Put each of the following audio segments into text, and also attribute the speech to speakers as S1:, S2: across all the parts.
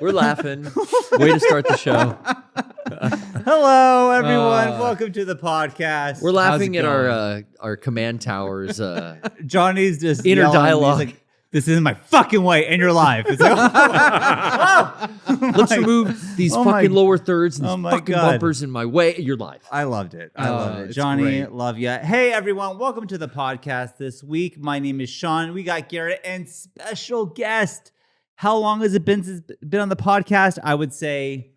S1: We're laughing. Way to start the show.
S2: Hello, everyone. Welcome to the podcast.
S1: We're laughing at our command towers.
S2: Johnny's just
S1: inner
S2: yelling.
S1: dialogue.
S2: He's like, this isn't my fucking way, and you're live. It's like,
S1: Let's remove these fucking lower thirds and these fucking bumpers in my way. You're live.
S2: I loved it. I loved it. Johnny,
S3: great.
S2: love ya. Hey, everyone. Welcome to the podcast this week. My name is Shawn. We got Garrett and special guest. How long has it been since it's been on the podcast? I would say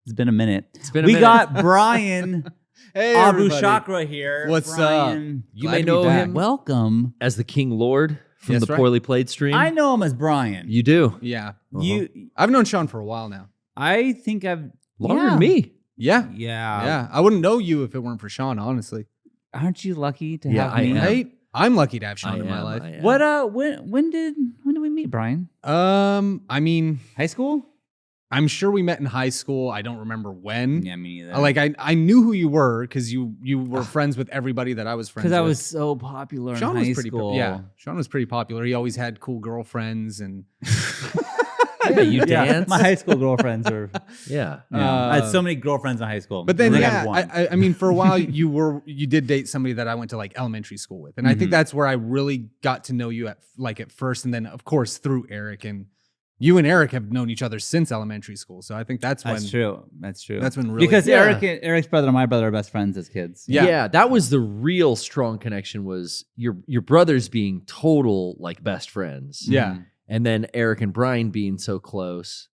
S2: it's been a minute. We got Bryan Abou Chacra here.
S3: What's
S2: Bryan,
S1: You may know him
S2: Welcome
S1: as the King Lord from the Poorly Played stream.
S2: I know him as Bryan.
S1: You do.
S3: Yeah.
S2: I've
S3: known Shawn for a while now.
S2: I think I've
S1: Longer than me.
S3: Yeah.
S2: Yeah.
S3: I wouldn't know you if it weren't for Shawn, honestly.
S2: Aren't you lucky to
S1: Yeah,
S2: have me?
S1: I am.
S3: I'm lucky to have Shawn in my life.
S2: What when did we meet, Bryan?
S3: I mean,
S2: High school?
S3: I'm sure we met in high school. I don't remember when.
S2: Yeah, me neither.
S3: Like I knew who you were because you were friends with everybody that I was friends with.
S2: Because I was so popular
S3: Shawn
S2: in
S3: was
S2: high
S3: pretty
S2: school.
S3: yeah, Shawn was pretty popular. He always had cool girlfriends and
S1: Yeah, you dance.
S2: My high school girlfriends were.
S1: Yeah.
S2: I had so many girlfriends in high school.
S3: But then,
S2: I think I had one.
S3: I mean, for a while, you did date somebody that I went to like elementary school with, and I think that's where I really got to know you at first, and then of course through Eric, and you and Eric have known each other since elementary school. So I think that's
S2: true. That's true.
S3: That's when really
S2: because Eric's brother and my brother are best friends as kids.
S1: Yeah, that was the real strong connection. Was your brothers being total like best friends.
S3: Yeah.
S1: And then Eric and Bryan being so close.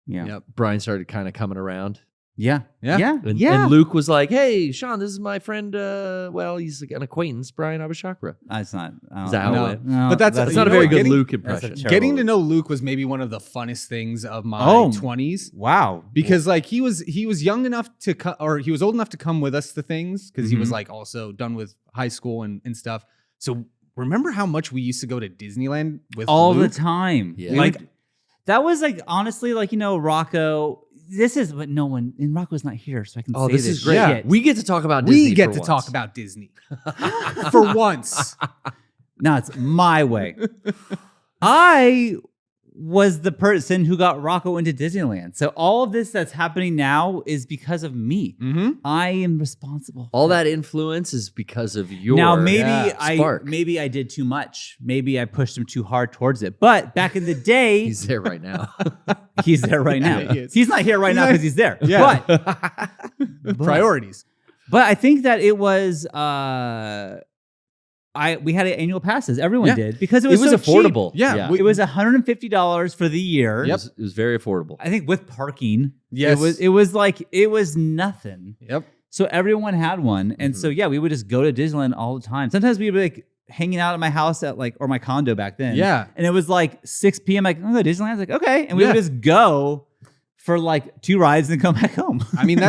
S2: Yeah.
S3: Yep.
S1: Bryan started kind of coming around.
S2: Yeah.
S1: And Luke was like, "Hey, Shawn, this is my friend. Well, he's an acquaintance, Bryan Abou Chacra."
S2: It's not.
S1: Is that how it went?
S2: No,
S3: But that's
S1: It's not a very good Luke
S2: that's
S1: impression.
S2: a
S3: Getting to know Luke was maybe one of the funnest things of my 20s.
S2: Wow.
S3: Because like he was young enough to or he was old enough to come with us to things because he was like also done with high school and stuff. So remember how much we used to go to Disneyland with
S2: all
S3: Luke?
S2: the time.
S1: Yeah.
S2: Like that was like honestly like Rocco. This is what no one and Rocco's not here, so I can say
S1: this is great.
S3: Yeah.
S2: shit.
S1: We get to talk about Disney.
S3: We get
S1: for
S3: to
S1: once.
S3: talk about Disney for once.
S2: Now it's my way. I was the person who got Rocco into Disneyland. So all of this that's happening now is because of me.
S3: Mm-hmm.
S2: I am responsible.
S1: All that influence is because of your
S2: Now maybe
S1: spark.
S2: maybe I did too much. Maybe I pushed him too hard towards it. But back in the day,
S1: He's there right now.
S2: he's there right now.
S3: Yeah, he is.
S2: He's not here right now because he's there.
S3: Yeah.
S2: But
S3: Priorities.
S2: I think that it was we had annual passes. Everyone did because it was so
S1: affordable.
S2: cheap.
S3: Yeah.
S2: It was $150 for the year.
S1: It was very affordable.
S2: I think with parking.
S3: Yes.
S2: It was nothing.
S3: Yep.
S2: So everyone had one. And so we would just go to Disneyland all the time. Sometimes we would be like hanging out at my house or my condo back then.
S3: Yeah.
S2: And it was like 6 p.m. Like, oh, Disneyland. I was like, okay. And we would just go for like 2 rides and come back home.
S3: I mean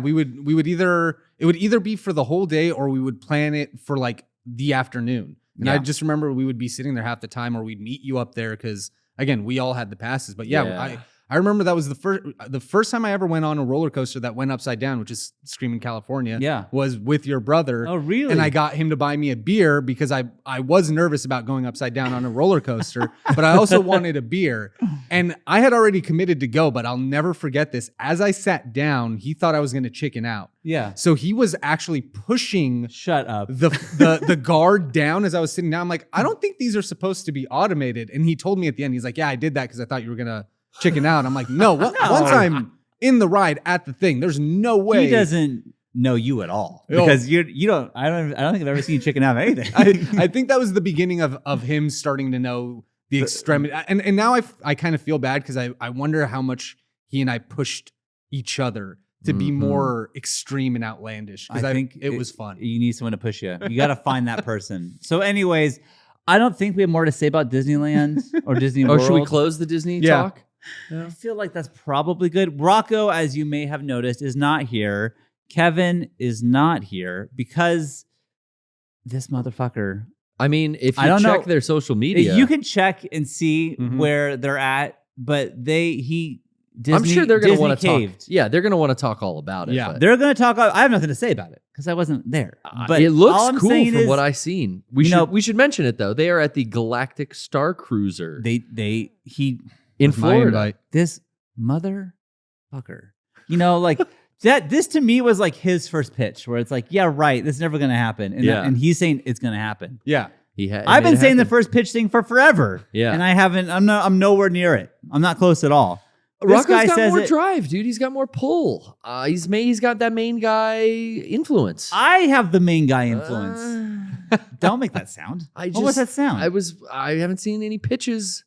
S3: we would either be for the whole day or we would plan it for like the afternoon. And I just remember we would be sitting there half the time or we'd meet you up there because again, we all had the passes. But I remember that was the first time I ever went on a roller coaster that went upside down, which is Screaming California.
S2: Yeah.
S3: Was with your brother.
S2: Oh, really?
S3: And I got him to buy me a beer because I was nervous about going upside down on a roller coaster, but I also wanted a beer. And I had already committed to go, but I'll never forget this. As I sat down, he thought I was going to chicken out.
S2: Yeah.
S3: So he was actually pushing
S2: Shut up.
S3: the guard down as I was sitting down. I'm like, I don't think these are supposed to be automated. And he told me at the end, he's like, yeah, I did that because I thought you were going to chicken out. I'm like, no, once I'm in the ride at the thing, there's no way.
S2: He doesn't know you at all because you don't. I don't think I've ever seen you chicken out of anything.
S3: I think that was the beginning of him starting to know the extremity. And now I kind of feel bad because I wonder how much he and I pushed each other to be more extreme and outlandish because I think it was fun.
S2: You need someone to push you. You got to find that person. So anyways, I don't think we have more to say about Disneyland or Disney World.
S1: Or should we close the Disney talk?
S2: I feel like that's probably good. Rocco, as you may have noticed, is not here. Kevin is not here because this motherfucker.
S1: I mean, if you check their social media,
S2: you can check and see where they're at. But Disney,
S1: I'm sure they're going to want to
S2: talk.
S1: Yeah, they're going to want to talk all about it.
S3: Yeah,
S2: they're going to talk. I have nothing to say about it. because I wasn't there. But
S1: it
S2: all
S1: looks
S2: I'm
S1: cool
S2: saying
S1: from
S2: is,
S1: what I've seen. We should mention it though. They are at the Galactic Star Cruiser
S2: he
S1: in
S3: Was my
S1: Florida.
S3: invite.
S2: this motherfucker. You know, like that. This to me was like his first pitch, where it's like, yeah, right, this is never gonna happen, and
S1: Yeah.
S2: and he's saying it's gonna happen.
S3: Yeah.
S2: I've been saying the first pitch thing for forever.
S1: Yeah.
S2: and I haven't. I'm nowhere near it. I'm not close at all. This
S1: Rocco's
S2: guy
S1: got
S2: says
S1: more
S2: it.
S1: drive, dude. He's got more pull. He's got that main guy influence.
S2: I have the main guy influence. Don't make that sound.
S1: I
S2: What was that sound?
S1: I haven't seen any pitches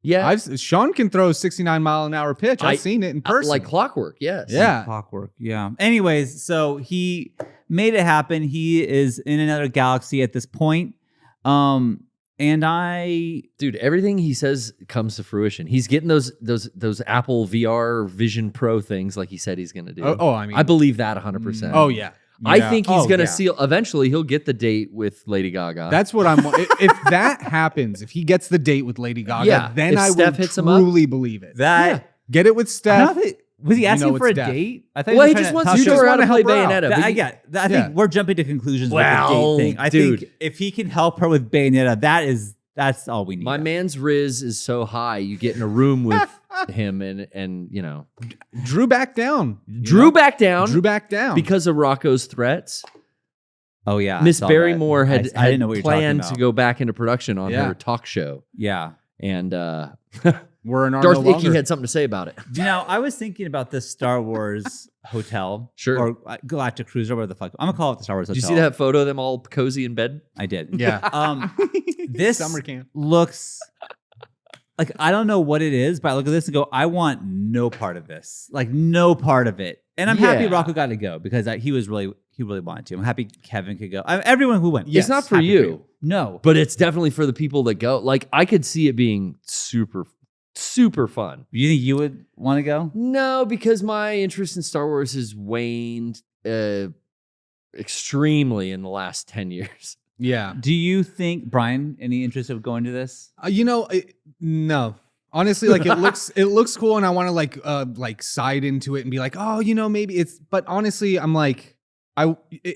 S1: yet.
S3: Sean can throw a 69-mile-an-hour pitch. I've seen it in person.
S1: Like clockwork. Yes.
S3: Yeah.
S2: Clockwork. Yeah. Anyways, so he made it happen. He is in another galaxy at this point.
S1: Dude, everything he says comes to fruition. He's getting those Apple VR Vision Pro things like he said he's going to do.
S3: I mean,
S1: I believe that 100%.
S3: oh yeah.
S1: I think he's going to
S2: yeah.
S1: seal. Eventually, he'll get the date with Lady Gaga.
S3: That's what I'm. If that happens, if he gets the date with Lady Gaga,
S1: Yeah,
S3: then
S1: if
S3: I
S1: Steph
S3: will
S1: hits him up.
S3: truly believe it.
S2: that
S3: Get it with
S2: I
S3: Steph.
S2: don't think- was he
S3: You
S2: asking
S3: know
S2: for a
S3: it's death.
S2: date? I thought
S1: well, he
S2: was
S1: just
S2: trying
S1: wants
S2: to
S1: to
S2: talk
S1: show her how to
S3: help
S1: play
S3: her out.
S1: Bayonetta.
S2: That,
S1: but
S2: I
S1: he-
S2: get. I
S3: Yeah.
S2: think we're jumping to conclusions
S1: Well,
S2: with the date thing. I
S1: dude.
S2: think if he can help her with Bayonetta, that's all we need.
S1: My man's Riz is so high. You get in a room with him and you know,
S3: Drew back down.
S1: Drew back down
S3: Drew back down
S1: because of Rocco's threats.
S2: Oh yeah,
S1: Miss
S2: I saw
S1: Barrymore
S2: that.
S1: had
S2: I didn't know what you're talking
S1: planned
S2: about.
S1: to go back into production on
S3: Yeah.
S1: her talk show,
S2: Yeah.
S1: and
S3: We're in our
S1: Darth
S3: no
S1: Icky
S3: longer.
S1: had something to say about it.
S2: You know, I was thinking about this Star Wars hotel,
S1: Sure.
S2: or Galactic Cruiser, whatever the fuck. I'm gonna call it the Star Wars
S1: Did
S2: hotel.
S1: you see that photo of them all cozy in bed?
S2: I did.
S3: Yeah.
S2: This
S3: Summer camp.
S2: looks like, I don't know what it is, but I look at this and go, I want no part of this. Like no part of it. And I'm happy
S1: Yeah.
S2: Rocco got to go because he really wanted to. I'm happy Kevin could go. Everyone who went.
S1: It's not for
S2: happy
S1: you.
S2: No.
S1: But it's definitely for the people that go. Like I could see it being super fun.
S2: You think you would want to go?
S1: No, because my interest in Star Wars has waned extremely in the last 10 years.
S3: Yeah.
S2: Do you think, Brian, any interest of going to this?
S3: No. Honestly, like it looks cool, and I want to like side into it and be like, oh, maybe it's. But honestly, I'm like,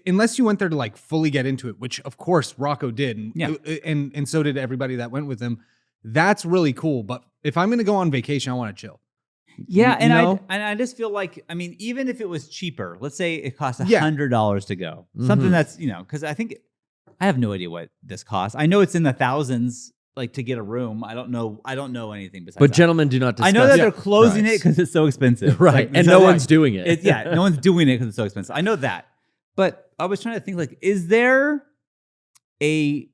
S3: unless you went there to like fully get into it, which of course Rocco did, and so did everybody that went with him. That's really cool. But if I'm gonna go on vacation, I want to chill.
S2: Yeah,
S3: You know?
S2: I just feel like, I mean, even if it was cheaper, let's say it costs
S3: Yeah.
S2: $100 to go, something
S1: Mhm.
S2: that's, because I think I have no idea what this costs. I know it's in the thousands, like to get a room. I don't know anything besides.
S1: But
S2: that.
S1: gentlemen, do not discuss.
S2: I know that
S3: Yeah,
S2: they're closing
S1: price.
S2: it because it's so expensive,
S1: Right,
S2: Like,
S1: and
S2: so
S1: no
S2: like,
S1: one's doing it.
S2: no one's doing it because it's so expensive. I know that, but I was trying to think, like, is there a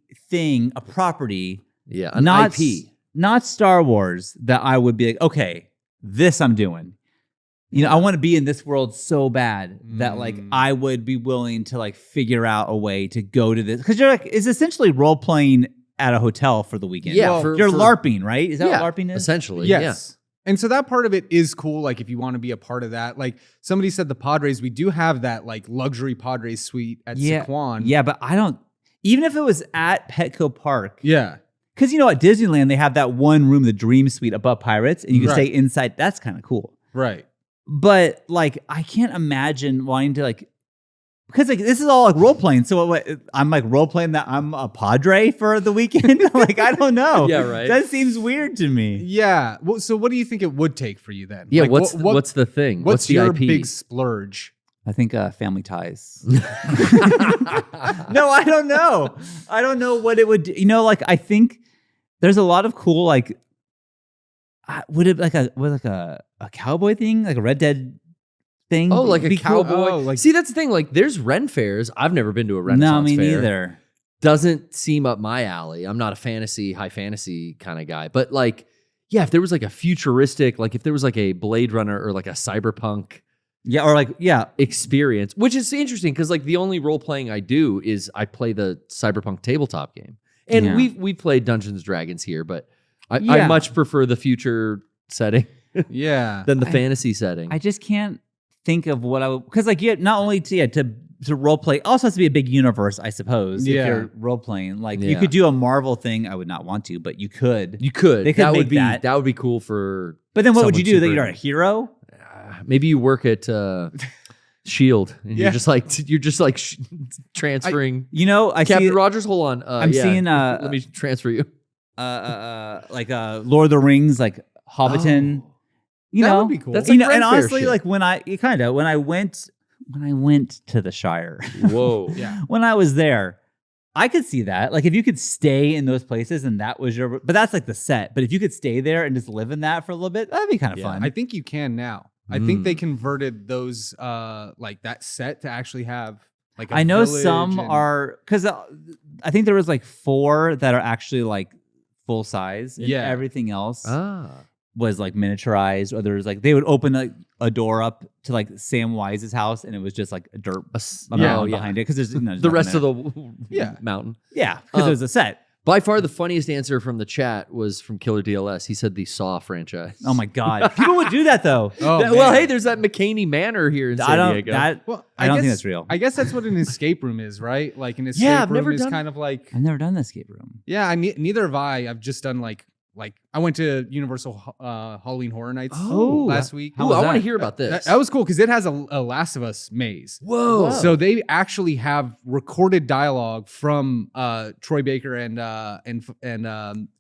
S2: property,
S1: Yeah, an
S2: not
S1: IP.
S2: not Star Wars, that I would be like, okay, this I'm doing. I want to be in this world so bad that like I would be willing to like figure out a way to go to this, because you're like, it's essentially role playing at a hotel for the weekend.
S1: Yeah,
S2: you're LARPing, right? Is that
S1: Yeah,
S2: what LARPing is?
S1: essentially.
S3: Yes. And so that part of it is cool. Like if you want to be a part of that, like somebody said, the Padres, we do have that like luxury Padres suite at Sycuan.
S2: Yeah, but I don't. Even if it was at Petco Park,
S3: Yeah.
S2: because at Disneyland they have that one room, the Dream Suite above Pirates, and you can
S3: Right.
S2: stay inside. That's kind of cool.
S3: Right.
S2: But like, I can't imagine wanting to like, because like this is all like role playing. So what, I'm like role playing that I'm a Padre for the weekend. Like I don't know.
S1: Yeah, right.
S2: That seems weird to me.
S3: Yeah. Well, so what do you think it would take for you then?
S1: Yeah,
S3: Like,
S1: what's the thing?
S3: What's
S1: the
S3: your
S1: IP?
S3: big splurge?
S2: I think Family Ties. No, I don't know. I don't know what it would do. Like I think there's a lot of cool like. Would it like a cowboy thing, like a Red Dead thing?
S1: Oh, like a
S2: Be cool?
S1: cowboy.
S3: Oh, like-
S1: See, that's the thing. Like, there's Ren fairs. I've never been to a Renaissance
S2: No, me
S1: fair.
S2: neither.
S1: Doesn't seem up my alley. I'm not a high fantasy kind of guy. But like, yeah, if there was like a futuristic, like if there was like a Blade Runner or like a cyberpunk
S2: Yeah, or like
S1: experience, which is interesting because like the only role playing I do is I play the cyberpunk tabletop game, and
S2: Yeah.
S1: we played Dungeons and Dragons here, but I
S2: Yeah.
S1: much prefer the future setting
S3: Yeah.
S1: than the fantasy setting.
S2: I just can't think of what I would, because like not only to role play, also has to be a big universe, I suppose.
S3: Yeah.
S2: If you're role playing, like you
S1: Yeah.
S2: could do a Marvel thing. I would not want to, but you could.
S1: You could.
S2: They could
S1: that
S2: make
S1: would be
S2: that.
S1: would be cool for.
S2: But then what would you do?
S1: someone
S2: That
S1: super-
S2: you're a hero?
S1: Maybe you work at shield, and
S3: Yeah.
S1: you're just like transferring.
S2: I
S1: Captain
S2: see.
S1: Rogers, hold on.
S2: I'm seeing.
S1: Let me transfer you.
S2: Like Lord of the Rings, like Hobbiton.
S1: Oh.
S3: That would be cool.
S1: That's
S2: And
S1: Ren Fair
S2: honestly,
S1: shit.
S2: like when I went to the Shire,
S1: Whoa.
S3: Yeah.
S2: when I was there, I could see that. Like if you could stay in those places and that was but that's like the set. But if you could stay there and just live in that for a little bit, that'd be kind of fun.
S3: I think you can now. I think they converted those like that set to actually have like a
S2: I know
S3: village
S2: some
S3: and-
S2: are because I think there was like 4 that are actually like full size. And
S3: Yeah.
S2: everything else
S1: Ah.
S2: was like miniaturized, or there was like they would open a door up to like Sam Wise's house, and it was just like a dirt mound behind it because there's
S1: The rest of the
S3: Yeah.
S1: mountain.
S2: because it was a set.
S1: By far, the funniest answer from the chat was from Killer DLS. He said the Saw franchise.
S2: Oh my god, people would do that though.
S3: Oh,
S1: Well,
S3: man.
S1: hey, there's that McCaney Manor here in San Diego.
S3: Well,
S2: I don't think
S3: guess-
S2: that's real.
S3: I guess that's what an escape room is, right? Like an escape
S1: Yeah, I've
S3: room
S1: never
S3: is
S1: done-
S3: kind of like
S2: I've never done the escape room.
S3: yeah. Neither have I. I've just done like I went to Universal Halloween Horror Nights last week.
S2: How
S1: Ooh,
S2: was
S1: I want to
S2: that?
S1: hear about this.
S3: That was cool because it has a Last of Us maze.
S1: Whoa.
S3: So they actually have recorded dialogue from Troy Baker and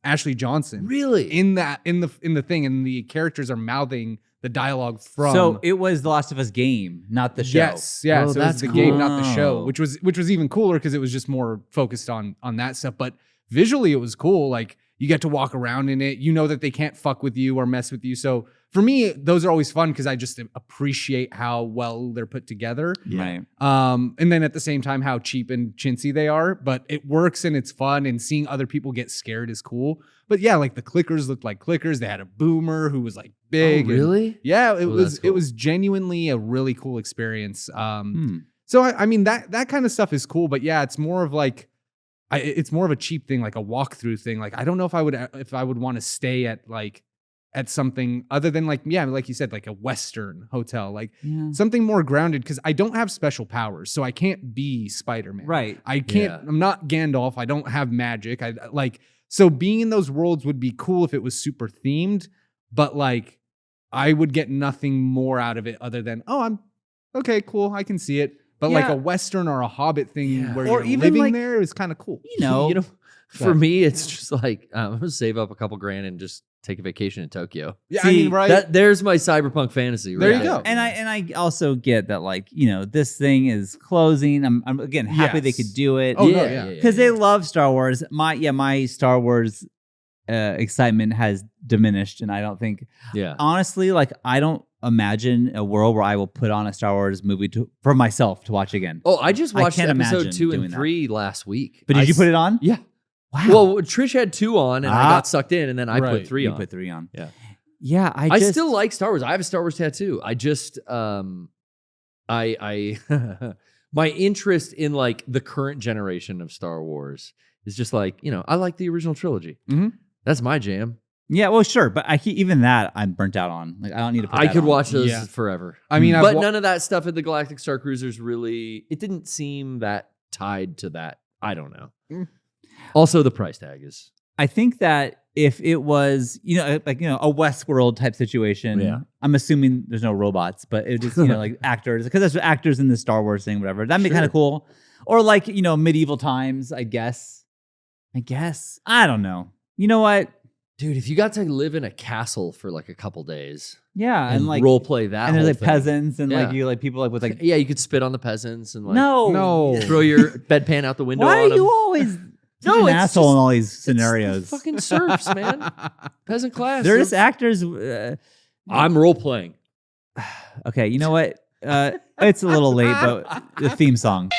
S3: Ashley Johnson
S1: Really?
S3: in the thing, and the characters are mouthing the dialogue from.
S2: So it was the Last of Us game, not the show.
S3: Yes, yeah.
S1: Oh,
S3: so
S1: that's
S3: it's the game, not the
S2: cool.
S3: show, which was even cooler because it was just more focused on that stuff. But visually, it was cool. Like you get to walk around in it. You know that they can't fuck with you or mess with you. So for me, those are always fun because I just appreciate how well they're put together.
S2: Right.
S3: And then at the same time, how cheap and chintzy they are. But it works and it's fun. And seeing other people get scared is cool. But yeah, like the clickers looked like clickers. They had a boomer who was like big.
S1: Oh,
S3: and-
S1: really?
S3: yeah,
S1: Oh, that's
S3: it
S1: cool.
S3: was genuinely a really cool experience. So I mean that kind of stuff is cool, but yeah, it's more of like it's more of a cheap thing, like a walkthrough thing. Like I don't know if I would want to stay at something other than like you said, like a Western hotel, like
S2: Yeah.
S3: something more grounded because I don't have special powers, so I can't be Spider-Man.
S2: Right.
S3: I can't.
S1: Yeah.
S3: I'm not Gandalf. I don't have magic. So being in those worlds would be cool if it was super themed, but like I would get nothing more out of it other than I'm okay, cool. I can see it. But like
S2: Yeah.
S3: a Western or a Hobbit thing
S1: Yeah.
S3: where
S2: Or
S3: you're
S2: even
S3: living
S2: like-
S3: there is kind of cool.
S1: For me, it's just like I'm gonna save up a couple grand and just take a vacation in Tokyo.
S3: Yeah,
S2: See,
S3: I mean, right?
S1: There's my cyberpunk fantasy.
S3: There
S1: right
S3: you go.
S2: And I also get that, like, this thing is closing. I'm again happy they
S3: Yes.
S2: could do it.
S3: Oh, no, yeah.
S2: Because they love Star Wars. My Star Wars excitement has diminished, and I don't think honestly, like, I don't imagine a world where I will put on a Star Wars movie for myself to watch again.
S1: Oh, I just watched
S2: can't
S1: episode
S2: imagine
S1: 2
S2: doing
S1: and
S2: that.
S1: 3 last week.
S2: But did you put it on?
S1: Yeah.
S2: Wow.
S1: Well, Trish had 2 on, and I
S2: Ah.
S1: got sucked in, and then I
S3: Right.
S1: put 3
S2: you
S1: on.
S2: put 3 on.
S1: Yeah.
S2: Yeah.
S1: I still like Star Wars. I have a Star Wars tattoo. I just I my interest in like the current generation of Star Wars is just like, I like the original trilogy.
S3: Mhm.
S1: That's my jam.
S2: Yeah, well, sure, but even that I'm burnt out on. Like, I don't need to. Put
S1: I
S2: that
S1: could
S2: on.
S1: watch those
S3: Yeah.
S1: forever.
S3: I mean,
S1: but none of that stuff at the Galactic Star Cruisers it didn't seem that tied to that. I don't know.
S3: Mm.
S1: Also, the price tag is.
S2: I think that if it was, a Westworld type situation,
S1: Yeah.
S2: I'm assuming there's no robots, but it just, like actors, because there's actors in the Star Wars thing, whatever. That'd be kind of cool. Or like, medieval times, I guess. I don't know. You know what?
S1: Dude, if you got to live in a castle for like a couple days
S2: Yeah,
S1: and
S2: like
S1: role play that,
S2: and there's
S1: whole
S2: like
S1: thing.
S2: peasants and like
S1: Yeah.
S2: you like people like with like
S1: Yeah, you could spit on the peasants and like
S2: no.
S1: throw your bedpan out the window.
S2: Why are
S1: on 'em.
S2: you always such
S1: No,
S2: an
S1: it's
S2: asshole
S1: just-
S2: in all these
S1: It's the
S2: scenarios?
S1: fucking serfs, man. Peasant class.
S2: They're just actors.
S1: I'm role playing.
S2: Okay, you know what? It's a little late, but the theme song.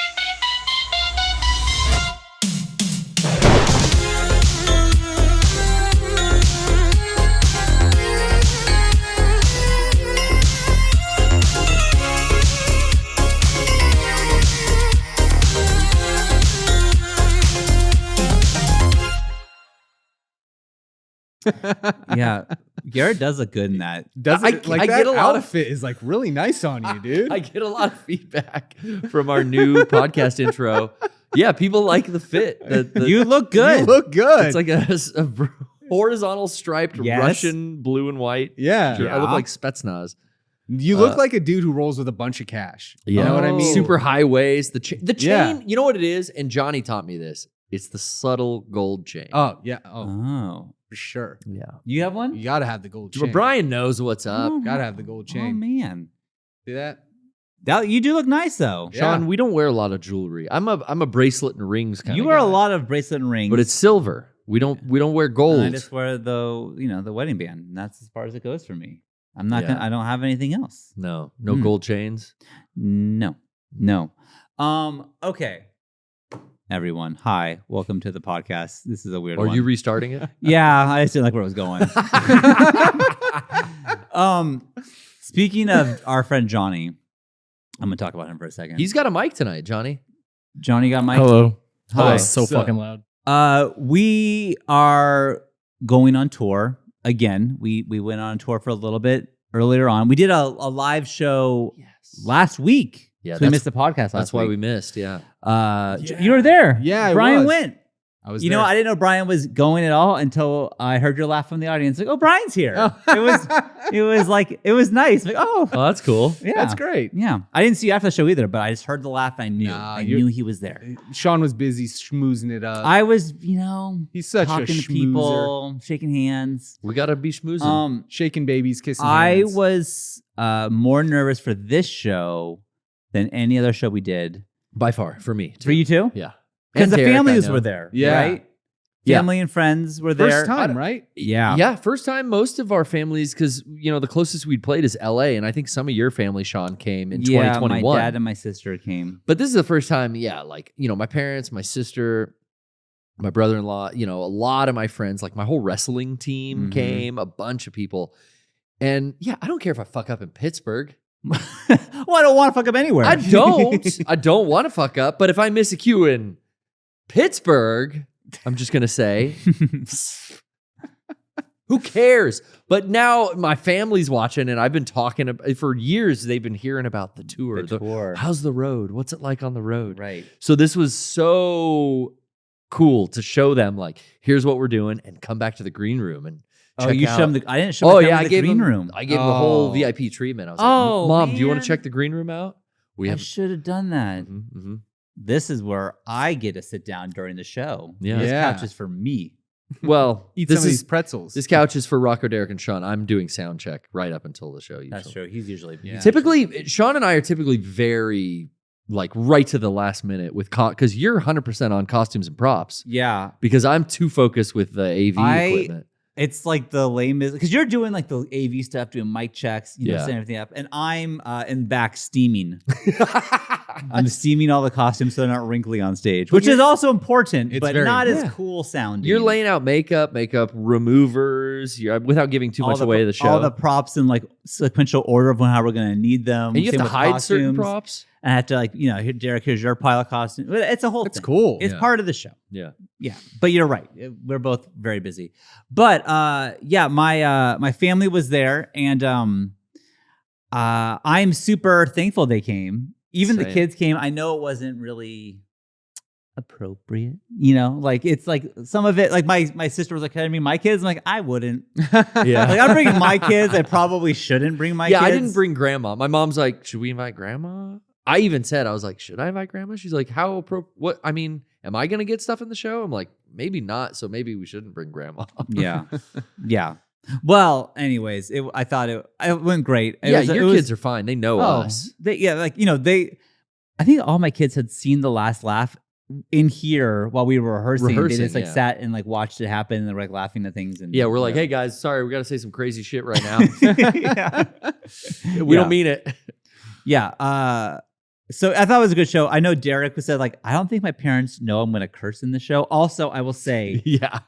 S2: Yeah, Garrett does look good in that.
S3: Does
S1: I-
S3: it, like
S1: I
S3: that
S1: get a lot of-
S3: outfit is like really nice on you, dude.
S1: I get a lot of feedback from our new podcast intro. Yeah, people like the fit.
S2: You look good.
S3: You look good.
S1: It's like a horizontal striped
S2: Yes.
S1: Russian blue and white.
S3: yeah.
S1: shirt. I look
S2: Yeah.
S1: like Spetsnaz.
S3: You look like a dude who rolls with a bunch of cash.
S1: Yeah.
S3: You know what I mean?
S1: Super high waist. The chain,
S3: Yeah.
S1: you know what it is? And Johnny taught me this. It's the subtle gold chain.
S3: Oh, yeah.
S2: Oh.
S3: For sure.
S1: Yeah.
S2: You have one?
S3: You got to have the gold chain.
S1: But Brian knows what's up.
S2: Oh,
S3: Got to have the gold
S2: Oh,
S3: chain.
S2: man.
S3: See that?
S2: You do look nice, though.
S3: Yeah.
S1: Sean, we don't wear a lot of jewelry. I'm a bracelet and rings kind of
S2: You wear a lot of bracelet and rings.
S1: but it's silver. We don't wear gold.
S2: I just wear the wedding band. And that's as far as it goes for me. I'm not
S1: Yeah.
S2: gonna. I don't have anything else.
S1: no gold chains.
S2: No. Okay. Everyone, hi. Welcome to the podcast. This is a weird one.
S1: Are you restarting it?
S2: Yeah, I just didn't like where it was going. Speaking of our friend Johnny, I'm gonna talk about him for a second.
S1: He's got a mic tonight, Johnny.
S2: Johnny got Mike.
S4: Hello.
S2: Hi.
S4: That was so
S3: What's up?
S4: fucking loud.
S2: We are going on tour again. We went on tour for a little bit earlier on. We did a live show last week.
S1: Yeah,
S2: so we missed the podcast last
S1: That's why
S2: week.
S1: we missed. Yeah.
S2: You were there.
S3: Yeah, I
S2: Brian
S3: was.
S2: went.
S3: I was
S2: You know, I didn't know Brian was going at all until I heard your laugh from the audience. Like, oh, Brian's here. It was nice. Like, oh,
S1: Oh, that's cool.
S2: yeah,
S3: That's great.
S2: Yeah, I didn't see you after the show either, but I just heard the laugh. And I knew.
S3: Nah,
S2: I
S3: you're-
S2: knew he was there.
S3: Sean was busy schmoozing it up.
S2: I was,
S3: He's such a
S2: talking to
S3: schmoozer.
S2: people, shaking hands.
S1: We gotta be schmoozing.
S3: Shaking babies, kissing
S2: I
S3: hands.
S2: was more nervous for this show than any other show we did.
S1: By far, for me.
S2: For you too?
S1: Yeah.
S2: Because
S1: And
S2: the
S1: Derek, I
S2: families
S1: know.
S2: were there,
S3: Yeah.
S2: right?
S1: Yeah.
S2: Family and friends were there.
S3: First time, right?
S2: Yeah.
S1: Yeah, first time most of our families, because the closest we'd played is LA, and I think some of your family, Shawn, came in
S2: Yeah,
S1: 2021.
S2: my dad and my sister came.
S1: But this is the first time, my parents, my sister, my brother-in-law, a lot of my friends, like my whole wrestling team
S2: Mhm.
S1: came, a bunch of people. And yeah, I don't care if I fuck up in Pittsburgh.
S2: Well, I don't want to fuck up anywhere.
S1: I don't want to fuck up, but if I miss a cue in Pittsburgh, I'm just going to say, who cares? But now my family's watching, and I've been talking for years. They've been hearing about the tour.
S2: The tour.
S1: How's the road? What's it like on the road?
S2: Right.
S1: So this was so cool to show them, like, here's what we're doing, and come back to the green room and check
S2: you
S1: out.
S2: showed them I didn't show them
S1: I
S2: the
S1: gave
S2: green
S1: them,
S2: room.
S1: I gave them the whole
S3: Oh.
S1: VIP treatment. I was
S2: Oh,
S1: like, Mom, do you want
S2: man.
S1: to check the green room out? We
S2: I
S1: have.
S2: should have done that.
S1: Mhm.
S2: This is where I get to sit down during the show.
S1: Yeah.
S2: This
S3: Yeah.
S2: couch is for me.
S1: Well,
S3: Eat
S1: this
S3: some of
S1: is
S3: these pretzels.
S1: this couch is for Rocco, Derek, and Sean. I'm doing sound check right up until the show. Usually.
S2: That's true. He's usually
S3: Yeah.
S1: Typically, Sean and I are typically very right to the last minute with because you're 100% on costumes and props
S2: Yeah.
S1: because I'm too focused with the AV equipment.
S2: It's like the lamest because you're doing like the AV stuff, doing mic checks,
S1: Yeah.
S2: setting everything up, and I'm in back steaming. I'm steaming all the costumes so they're not wrinkly on stage, which is also important,
S3: It's
S2: but
S3: very
S2: not as
S1: important.
S2: cool sounding.
S1: You're laying out makeup removers, without giving too much away of the show.
S2: all the props in like sequential order of how we're going to need them.
S1: and you
S2: Same
S1: have to
S2: with
S1: hide certain
S2: costumes.
S1: props.
S2: And I have to here, Derek, here's your pile of costumes. It's a whole
S3: That's
S2: thing.
S3: cool.
S2: It's
S1: Yeah.
S2: part of the show.
S1: Yeah.
S2: Yeah, but you're right. We're both very busy. But my family was there, and I'm super thankful they came. Even the
S1: Same.
S2: kids came. I know it wasn't really appropriate, like it's like some of it. Like my sister was like, "Can I bring my kids?" I'm like, I wouldn't.
S1: Yeah.
S2: Like I'm bringing my kids. I probably shouldn't bring my kids.
S1: I didn't bring grandma. My mom's like, should we invite grandma? I even said, I was like, should I invite grandma? She's like, how appropriate? What? I mean, am I going to get stuff in the show? I'm like, maybe not. So maybe we shouldn't bring grandma.
S2: Yeah. Well, anyways, I thought it went great.
S1: Yeah, your kids are fine. They know
S2: Oh,
S1: us.
S2: I think all my kids had seen the last laugh in here while we were rehearsing. They just
S1: Yeah.
S2: sat and watched it happen and they were laughing at things. And
S1: Yeah, we're like, hey guys, sorry, we got to say some crazy shit right now.
S2: yeah.
S1: We
S2: Yeah.
S1: don't mean it.
S2: Yeah. So I thought it was a good show. I know Derek said I don't think my parents know I'm going to curse in the show. Also, I will say
S1: Yeah.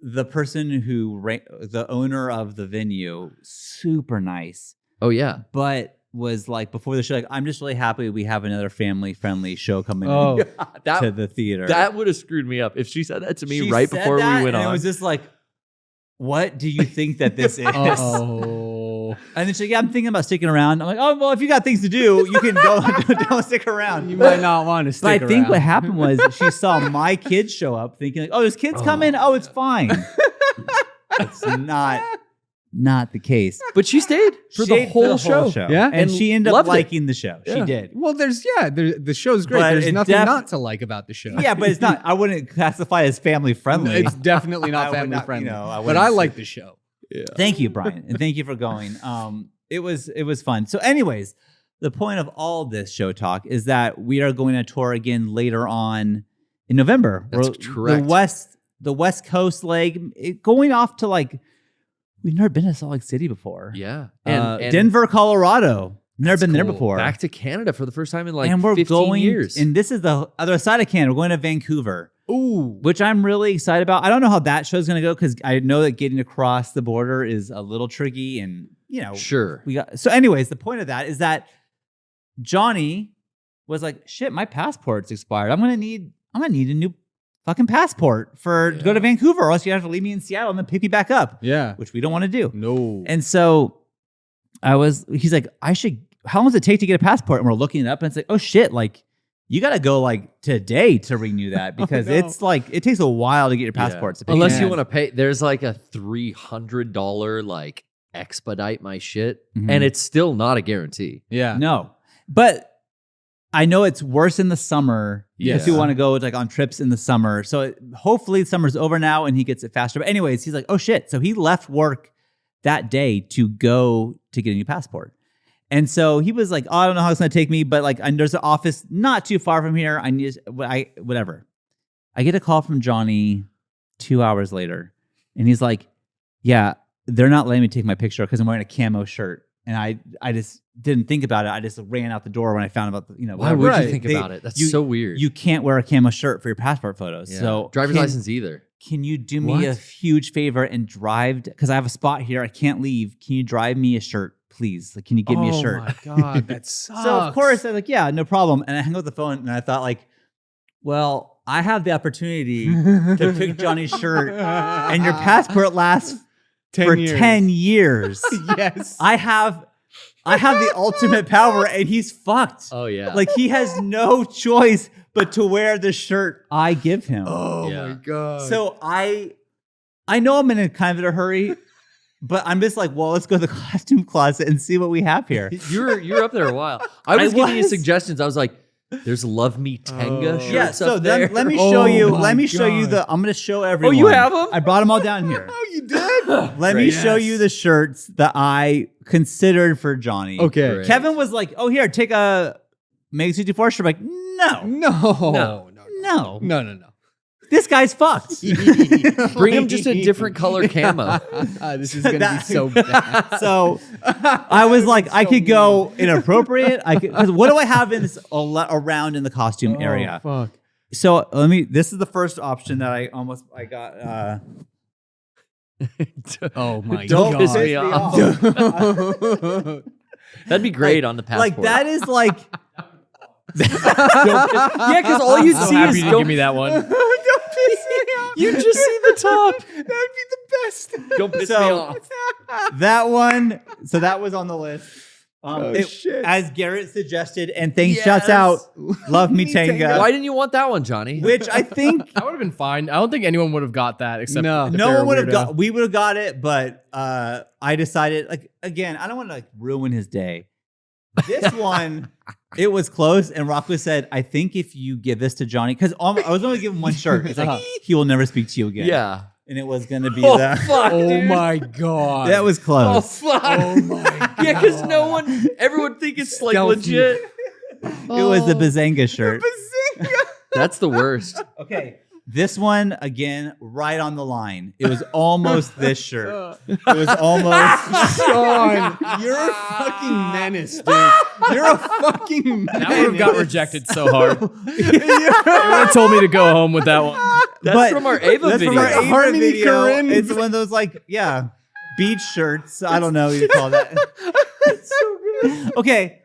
S2: the person the owner of the venue, super nice.
S1: Oh yeah.
S2: But was before the show, I'm just really happy we have another family-friendly show coming
S3: Oh.
S2: to the theater.
S1: That would have screwed me up if she said that to me
S2: She
S1: right
S2: said
S1: before
S2: that,
S1: we went
S2: and
S1: on.
S2: it was just what do you think that this is?
S3: Oh.
S2: And then she's like, yeah, I'm thinking about sticking around. I'm like, oh, well, if you got things to do, you can go. Don't stick around.
S3: You might not want to stick
S2: But I think
S3: around.
S2: what happened was she saw my kids show up thinking oh, there's kids coming. Oh, it's fine. It's not not the case.
S1: But she stayed for the whole show.
S3: Yeah?
S2: And she ended up
S1: loved it.
S2: liking the show. She
S1: Yeah.
S2: did.
S3: Well, the show's great.
S2: But
S3: There's
S2: it
S3: nothing not to like about the show.
S2: Yeah, but it's not. I wouldn't classify it as family friendly.
S3: It's definitely
S2: I
S3: not
S2: would
S3: family
S2: not,
S3: friendly.
S2: I
S3: but
S2: wouldn't
S3: I
S2: say-
S3: like the show.
S1: Yeah.
S2: Thank you, Brian, and thank you for going. It was fun. So, anyways, the point of all this show talk is that we are going to tour again later on in November.
S1: That's correct.
S2: The West Coast leg, going off to like we've never been to Salt Lake City before.
S1: Yeah.
S2: And Denver, Colorado. Never been there
S3: cool.
S2: before.
S1: Back to Canada for the first time in like
S2: and we're
S1: 15
S2: going,
S1: years.
S2: and this is the other side of Canada. We're going to Vancouver.
S3: Ooh.
S2: Which I'm really excited about. I don't know how that show's going to go because I know that getting across the border is a little tricky, and
S1: Sure.
S2: So anyways, the point of that is that Johnny was like, "Shit, my passport's expired. I'm gonna need a new fucking passport to go to Vancouver, or else you have to leave me in Seattle and then pick me back up."
S3: Yeah.
S2: Which we don't want to do.
S3: No.
S2: And so he's like, how long does it take to get a passport? And we're looking it up, and it's like, oh shit, like you got to go like today to renew that because
S3: no.
S2: it's like it takes a while to get your passports.
S1: Unless you want to pay, there's like a $300 like expedite my shit, and it's still not a guarantee.
S3: Yeah.
S2: No, but I know it's worse in the summer if you
S3: Yeah.
S2: want to go like on trips in the summer. So hopefully summer's over now and he gets it faster. But anyways, he's like, oh shit. So he left work that day to go to get a new passport. And so he was like, oh, I don't know how it's going to take me, but like there's an office not too far from here. Whatever. I get a call from Johnny 2 hours later and he's like, yeah, they're not letting me take my picture because I'm wearing a camo shirt. And I just didn't think about it. I just ran out the door when I found about the,
S1: Why would you think about it? That's so weird.
S2: You can't wear a camo shirt for your passport photos.
S1: Yeah.
S2: So
S1: driver's license either.
S2: Can you do me a huge favor and drive? Because I have a spot here. I can't leave. Can you drive me a shirt, please? Like, can you give me a shirt?
S3: Oh my God, that sucks.
S2: So of course I'm like, yeah, no problem. And I hung up the phone and I thought like, well, I have the opportunity to pick Johnny's shirt and your passport lasts 10 years.
S3: Yes.
S2: I have the ultimate power and he's fucked.
S1: Oh yeah.
S2: Like he has no choice but to wear the shirt I give him.
S3: Oh
S1: Yeah.
S3: my God.
S2: So I know I'm in a kind of a hurry, but I'm just like, well, let's go to the costume closet and see what we have here.
S1: You're up there a while. I was giving you suggestions. I was like, there's Love Me Tenga shirts
S2: Yeah, so
S1: up there.
S2: let me show you.
S3: my
S2: Let me show you
S3: God.
S2: I'm going to show everyone.
S1: you have 'em?
S2: I brought them all down here.
S3: Oh, you did?
S2: Let me show you the shirts that I considered for Johnny.
S3: Okay.
S1: Great.
S2: Kevin was like, oh, here, take a Mega64 shirt. I'm like, no.
S3: No.
S2: This guy's fucked.
S1: Bring him just a different color camo.
S3: This is going to be so bad.
S2: So I was like, I could go inappropriate. Because what do I have in this around in the costume area?
S3: Fuck.
S2: So this is the first option that I got.
S3: Oh my
S1: Don't
S3: God.
S1: piss me off. That'd be great on the passport.
S2: Like that is like,
S1: yeah, because all you
S4: So
S1: see
S4: happy
S1: is
S4: to give me that one.
S1: you just see the top.
S3: That'd be the best.
S1: Don't piss
S2: So-
S1: me off.
S2: that one. So that was on the list.
S3: Shit.
S2: As Garrett suggested, and thanks, shouts out, Love Me Tenga.
S1: Why didn't you want that one, Johnny?
S2: Which I think
S4: That would have been fine. I don't think anyone would have got that except
S3: No.
S4: if
S2: no
S4: they're a
S2: one would have
S4: weirdo.
S2: got. We would have got it, but I decided like again, I don't want to like ruin his day. This one, it was close, and Rocco said, "I think if you give this to Johnny, because I was only giving him one shirt, it's like he will never speak to you again."
S1: Yeah.
S2: and it was gonna be
S1: Oh
S2: the.
S1: fuck!
S3: Oh
S1: dude.
S3: my God.
S2: That was
S1: Oh
S2: close.
S1: fuck!
S3: Oh my
S1: Yeah, because no one, everyone think it's like
S3: Stealthy.
S1: legit.
S2: It was the Bazanga shirt.
S1: That's the worst.
S2: Okay. This one, again, right on the line. It was almost this shirt. It was almost.
S3: Sean, you're a fucking menace, dude. You're a fucking menace.
S4: That would have got rejected so hard. They would have told me to go home with that one.
S1: That's from our Ava
S2: That's
S1: video.
S2: from our Ava
S3: Harmony
S2: video.
S3: Korine.
S2: It's one of those, like, yeah, beach shirts. I don't know what you call that. So good. Okay.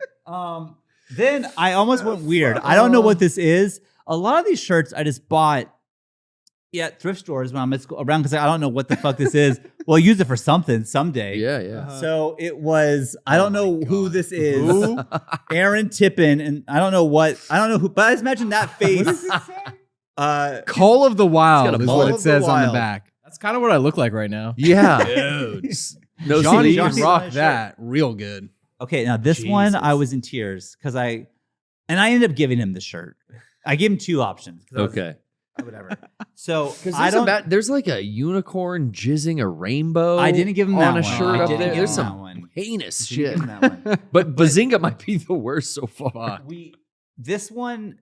S2: Then I almost went weird. I don't know what this is. A lot of these shirts I just bought at thrift stores when I'm around because I don't know what the fuck this is. Well, I'll use it for something someday.
S1: Yeah, yeah.
S2: So it was, I don't know who this is. Aaron Tippin, and I don't know who, but I just imagine that face.
S3: Call of the
S1: It's
S3: Wild
S1: got a
S3: is
S1: Call
S3: what
S2: of
S3: it
S2: the
S3: says on the
S2: Wild.
S3: back.
S4: That's kind of what I look like right now.
S1: Yeah.
S4: Dude.
S1: No
S3: Johnny
S1: sleeves.
S3: can rock that real good.
S2: Okay, now this one
S3: Jesus.
S2: I was in tears because I ended up giving him the shirt. I gave him 2 options. 'cause I was-
S1: Okay.
S2: whatever. So
S1: Because there's like a unicorn jizzing a rainbow.
S2: I didn't give him that
S1: on a
S2: one.
S1: shirt
S2: I
S1: up
S2: didn't
S1: there.
S2: give
S1: There's
S2: him that
S1: some
S2: one.
S1: heinous
S2: Didn't give
S1: shit.
S2: him that one.
S1: But Bazinga might be the worst so far.
S2: This one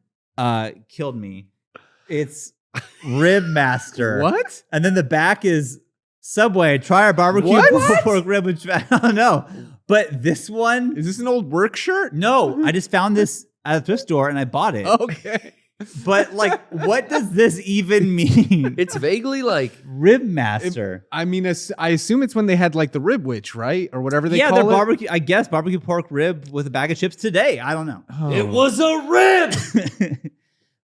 S2: killed me. It's Rib Master.
S3: What?
S2: And then the back is Subway. Try our barbecue pork rib. Which I don't know. But this one,
S3: Is this an old work shirt?
S2: no, I just found this at a thrift store and I bought it.
S3: Okay.
S2: But like, what does this even mean?
S1: It's vaguely like
S2: Rib Master.
S3: I mean, I assume it's when they had like the rib witch, right? Or whatever they
S2: Yeah,
S3: call
S2: they're
S3: it.
S2: barbecue. I guess barbecue pork rib with a bag of chips today. I don't know.
S3: Oh.
S1: it was a rib.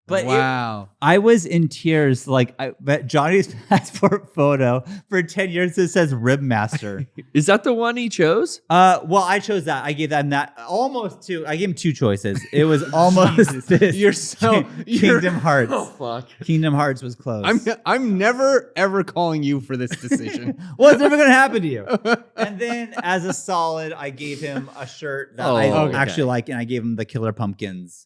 S2: But
S3: wow.
S2: I was in tears. Like but Johnny's passport photo for 10 years. It says Rib Master.
S1: Is that the one he chose?
S2: Well, I chose that. I gave them that almost 2. I gave him 2 choices. It was almost this.
S3: You're so
S2: Kingdom Hearts.
S1: fuck.
S2: Kingdom Hearts was close.
S3: I'm never ever calling you for this decision.
S2: Well, it's never gonna happen to you. And then, as a solid, I gave him a shirt that I
S1: okay.
S2: actually like, and I gave him the Killer Pumpkins.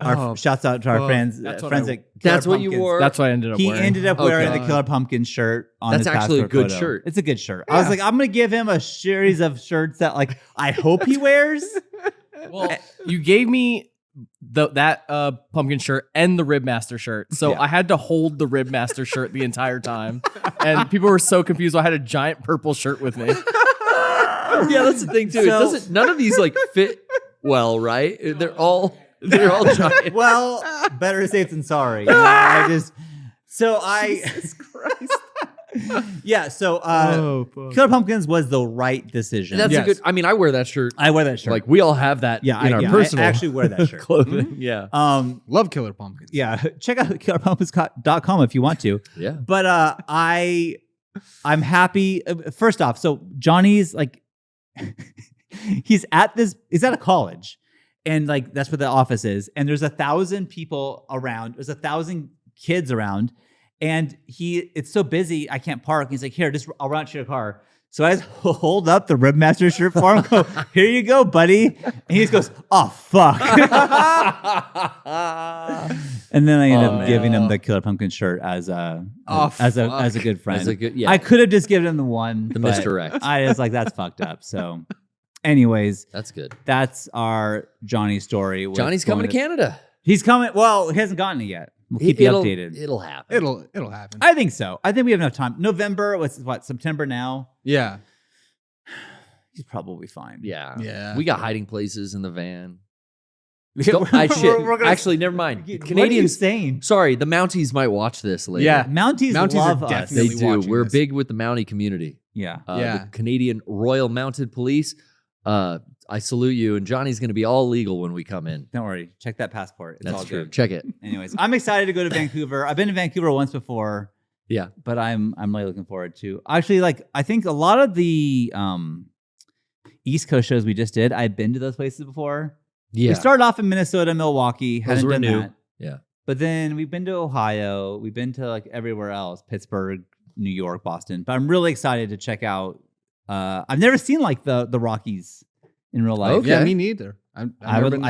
S3: Oh,
S2: Shouts out to our
S3: fuck.
S2: friends.
S4: That's what
S2: Friends
S4: I-
S2: at Killer
S1: That's what you
S2: Pumpkins.
S1: wore.
S4: That's what I ended up
S2: He
S4: wearing.
S2: ended up wearing
S1: Okay.
S2: the Killer Pumpkin shirt on
S1: That's
S2: his
S1: actually a
S2: passport
S1: good
S2: photo.
S1: shirt.
S2: It's a good shirt. I was like, I'm gonna give him a series of shirts that like I hope he wears.
S4: Well, you gave me that pumpkin shirt and the Ribmaster shirt. So
S2: Yeah.
S4: I had to hold the Ribmaster shirt the entire time. And people were so confused. I had a giant purple shirt with me.
S1: Yeah, that's the thing too.
S2: So-
S1: None of these like fit well, right? They're all giant.
S2: Well, better safe than sorry. You know, Jesus
S3: Christ.
S2: yeah. So
S3: fuck.
S2: Killer Pumpkins was the right decision.
S1: That's
S3: Yes.
S1: a good. I mean, I wear that shirt.
S2: I wear that shirt.
S1: Like we all have that.
S2: yeah,
S1: in our
S2: I
S1: personal
S2: actually wear that shirt.
S1: clothing. Yeah,
S3: Love Killer Pumpkins.
S2: Yeah, check out killerpumpkins.com if you want to.
S1: yeah.
S2: But I'm happy. First off, so Johnny's like, he's at a college, and like that's where the office is, and there's 1,000 people around. There's 1,000 kids around, and it's so busy I can't park. He's like, here, I'll run out to your car. So I just hold up the Ribmaster shirt for him. Go, here you go, buddy. And he just goes, oh fuck. And then I end up giving him the Killer Pumpkin shirt as a good friend.
S1: As a good, yeah.
S2: I could have just given him the one.
S1: The
S2: but
S1: misdirect.
S2: I was like, that's fucked up. So, anyways,
S1: That's good.
S2: that's our Johnny story. with
S1: Johnny's coming to
S2: going
S1: Canada.
S2: He's coming. Well, he hasn't gotten it yet. We'll keep you
S1: It'll-
S2: updated.
S1: It'll happen.
S3: It'll happen.
S2: I think so. I think we have enough time. November, what, September now?
S3: Yeah.
S2: He's probably fine.
S1: Yeah.
S3: Yeah.
S1: We got hiding places in the van.
S2: We're-
S1: I shit.
S2: we're gonna-
S1: Actually, never mind.
S2: What are you
S1: Canadians.
S2: saying?
S1: Sorry, the Mounties might watch this later.
S3: Yeah.
S2: Mounties
S3: Mounties
S2: love
S3: are
S2: us.
S1: They
S3: definitely
S1: do.
S3: watching
S1: We're
S3: this.
S1: big with the Mountie community.
S2: Yeah.
S3: Yeah.
S1: The Canadian Royal Mounted Police. I salute you. And Johnny's going to be all legal when we come in.
S2: Don't worry. Check that passport. It's all
S1: That's true.
S2: good.
S1: Check it.
S2: Anyways, I'm excited to go to Vancouver. I've been to Vancouver once before.
S1: Yeah.
S2: But I'm really looking forward to. Actually, like I think a lot of the East Coast shows we just did, I've been to those places before.
S1: Yeah.
S2: We started off in Minnesota, Milwaukee.
S1: Those
S2: Hadn't
S1: were
S2: done
S1: new.
S2: that.
S1: Yeah.
S2: But then we've been to Ohio. We've been to like everywhere else, Pittsburgh, New York, Boston. But I'm really excited to check out. I've never seen like the Rockies in real life.
S1: Okay.
S3: Yeah, me neither.
S2: I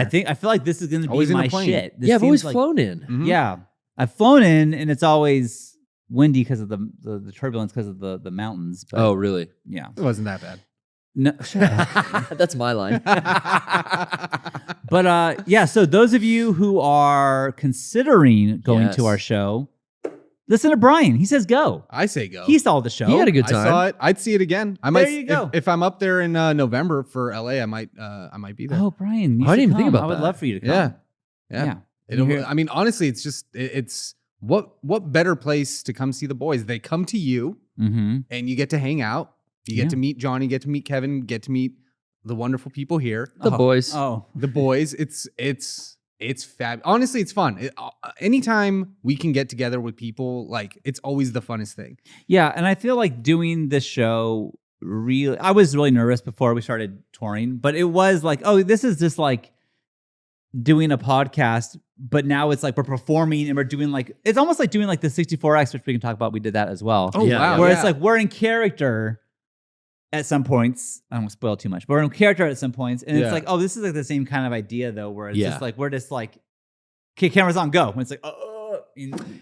S2: feel like this is going to be
S3: Always in a
S2: my
S3: plane.
S2: shit. This
S1: Yeah, I've always
S2: seems like-
S1: flown in.
S3: Mhm.
S2: Yeah, I've flown in, and it's always windy because of the turbulence because of the mountains. But
S1: Oh, really?
S2: yeah.
S3: It wasn't that bad.
S2: No, shut up.
S1: That's my line.
S2: But yeah, so those of you who are considering going
S1: Yes.
S2: to our show, listen to Bryan. He says go.
S3: I say go.
S2: He saw the show.
S1: He had a good
S3: I
S1: time.
S3: saw it. I'd see it again. I might.
S2: you go.
S3: If I'm up there in November for LA, I might be there.
S2: Oh, Bryan, you
S1: I didn't
S2: should
S1: even think
S2: come.
S1: about
S2: I would
S1: that.
S2: love for you to come.
S3: Yeah. Yeah.
S2: You hear-
S3: I mean, honestly, it's just it's what better place to come see the boys? They come to you
S2: Mm-hmm.
S3: and you get to hang out. You get
S2: Yeah.
S3: to meet Johnny, get to meet Kevin, get to meet the wonderful people here.
S1: The boys.
S2: Oh,
S3: The boys. It's fab. Honestly, it's fun. Anytime we can get together with people, like it's always the funnest thing.
S2: yeah. And I feel like doing this show I was really nervous before we started touring, but it was like, oh, this is just like doing a podcast, but now it's like we're performing and we're doing like, it's almost like doing like the 64X, which we can talk about. We did that as well.
S3: Oh
S1: Yeah,
S3: wow!
S2: Where
S3: yeah.
S2: it's like we're in character, at some points. I don't want to spoil too much, but we're in character at some points. And it's
S1: Yeah.
S2: like, oh, this is like the same kind of idea though, where it's
S1: Yeah.
S2: just like, we're just like, okay, cameras on, go. And it's like,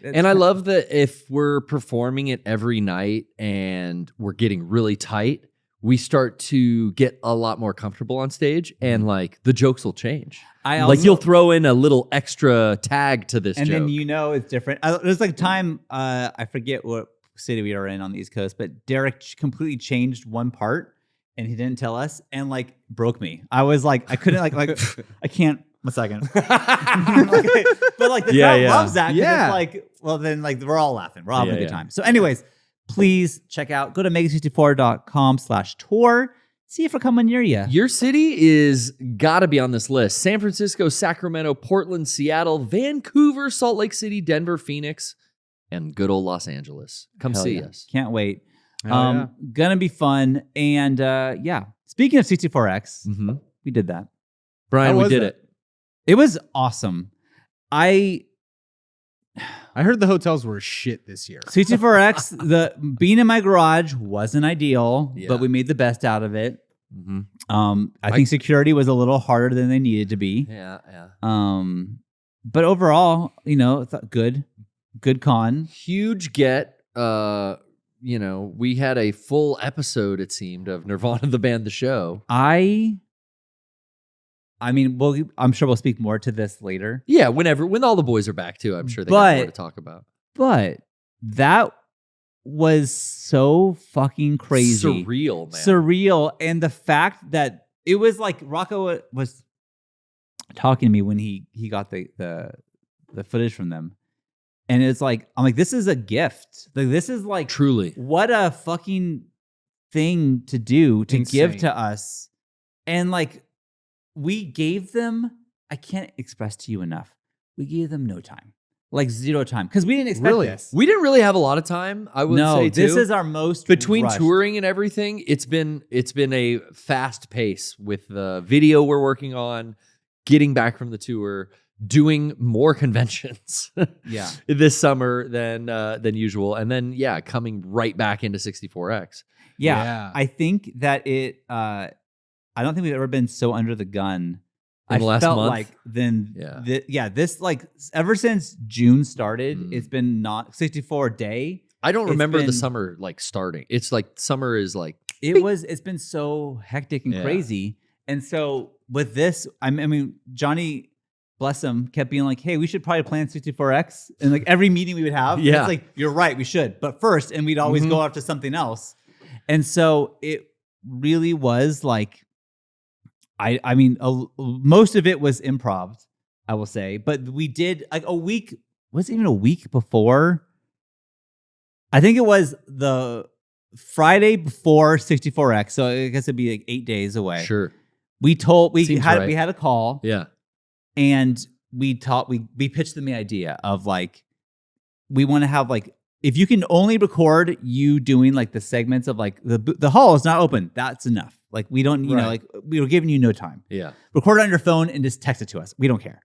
S1: And I love that if we're performing it every night and we're getting really tight, we start to get a lot more comfortable on stage, and like the jokes will change. Like you'll throw in a little extra tag to this
S2: and
S1: joke.
S2: then it's different. There's like time, I forget what city we are in on the East Coast, but Derek completely changed one part and he didn't tell us and like broke me. I was like, I couldn't like I can't. 1 second. But like the crowd loves that.
S3: Yeah.
S2: It's like, well, then like we're all laughing. We're all having a good
S1: Yeah.
S2: time. So anyways, please check out, go to mega64.com/tour. See if we're coming near you.
S1: Your city is got to be on this list. San Francisco, Sacramento, Portland, Seattle, Vancouver, Salt Lake City, Denver, Phoenix, and good old Los Angeles. Come
S2: Hell
S1: see
S2: yeah.
S1: us.
S2: Can't wait.
S3: Hell yeah.
S2: Gonna be fun. And speaking of 64X,
S1: Mm-hmm.
S2: we did that.
S1: Brian,
S3: How
S1: we
S3: was
S1: did
S3: it?
S1: it.
S2: It was awesome.
S3: I heard the hotels were shit this year.
S2: 64X, the being in my garage wasn't ideal,
S1: Yeah.
S2: but we made the best out of it.
S1: Mm-hmm.
S2: I think security was a little harder than they needed to be.
S1: Yeah, yeah.
S2: But overall, good con.
S1: Huge get. We had a full episode, it seemed, of Nirvana The Band, the show.
S2: I mean, I'm sure we'll speak more to this later.
S1: Yeah, when all the boys are back too, I'm sure they got more to talk about.
S2: But that was so fucking crazy.
S1: Surreal, man.
S2: Surreal. And the fact that it was like Rocco was talking to me when he got the footage from them. And it's like, I'm like, this is a gift. Like, this is like,
S1: Truly.
S2: what a fucking thing to do, to give
S3: Insane.
S2: to us. And like, we gave them, I can't express to you enough, we gave them no time. Like 0 time. Because we didn't expect this.
S1: We didn't really have a lot of time, I would say, too.
S2: This is our most
S1: between
S2: rushed.
S1: touring and everything. It's been a fast pace with the video we're working on, getting back from the tour, doing more conventions
S2: Yeah.
S1: this summer than usual, and then coming right back into 64X.
S2: Yeah. I think that I don't think we've ever been so under the gun.
S1: In the last
S2: felt
S1: month?
S2: like then,
S1: Yeah.
S2: this like ever since June started,
S1: Mm.
S2: it's been not 64 day.
S1: I don't
S2: It's
S1: remember the
S2: been-
S1: summer like starting. It's like summer is like
S2: It's been so hectic and
S1: Yeah.
S2: crazy. And so with this, I mean, Johnny, bless him, kept being like, hey, we should probably plan 64X. And like every meeting we would have,
S1: Yeah.
S2: it's like, you're right, we should. But first, and we'd always
S1: Mhm.
S2: go after something else. And so it really was like, I mean, most of it was improv, I will say. But we did like a week, was it even a week before? I think it was the Friday before 64X. So I guess it'd be like 8 days away.
S1: sure.
S2: We
S1: Seems
S2: had
S1: right.
S2: a call.
S1: Yeah.
S2: And we pitched them the idea of like, we want to have like, if you can only record you doing like the segments of like the hall is not open, that's enough. Like we don't,
S3: Right.
S2: like we were giving you no time.
S1: Yeah.
S2: Record it on your phone and just text it to us. We don't care.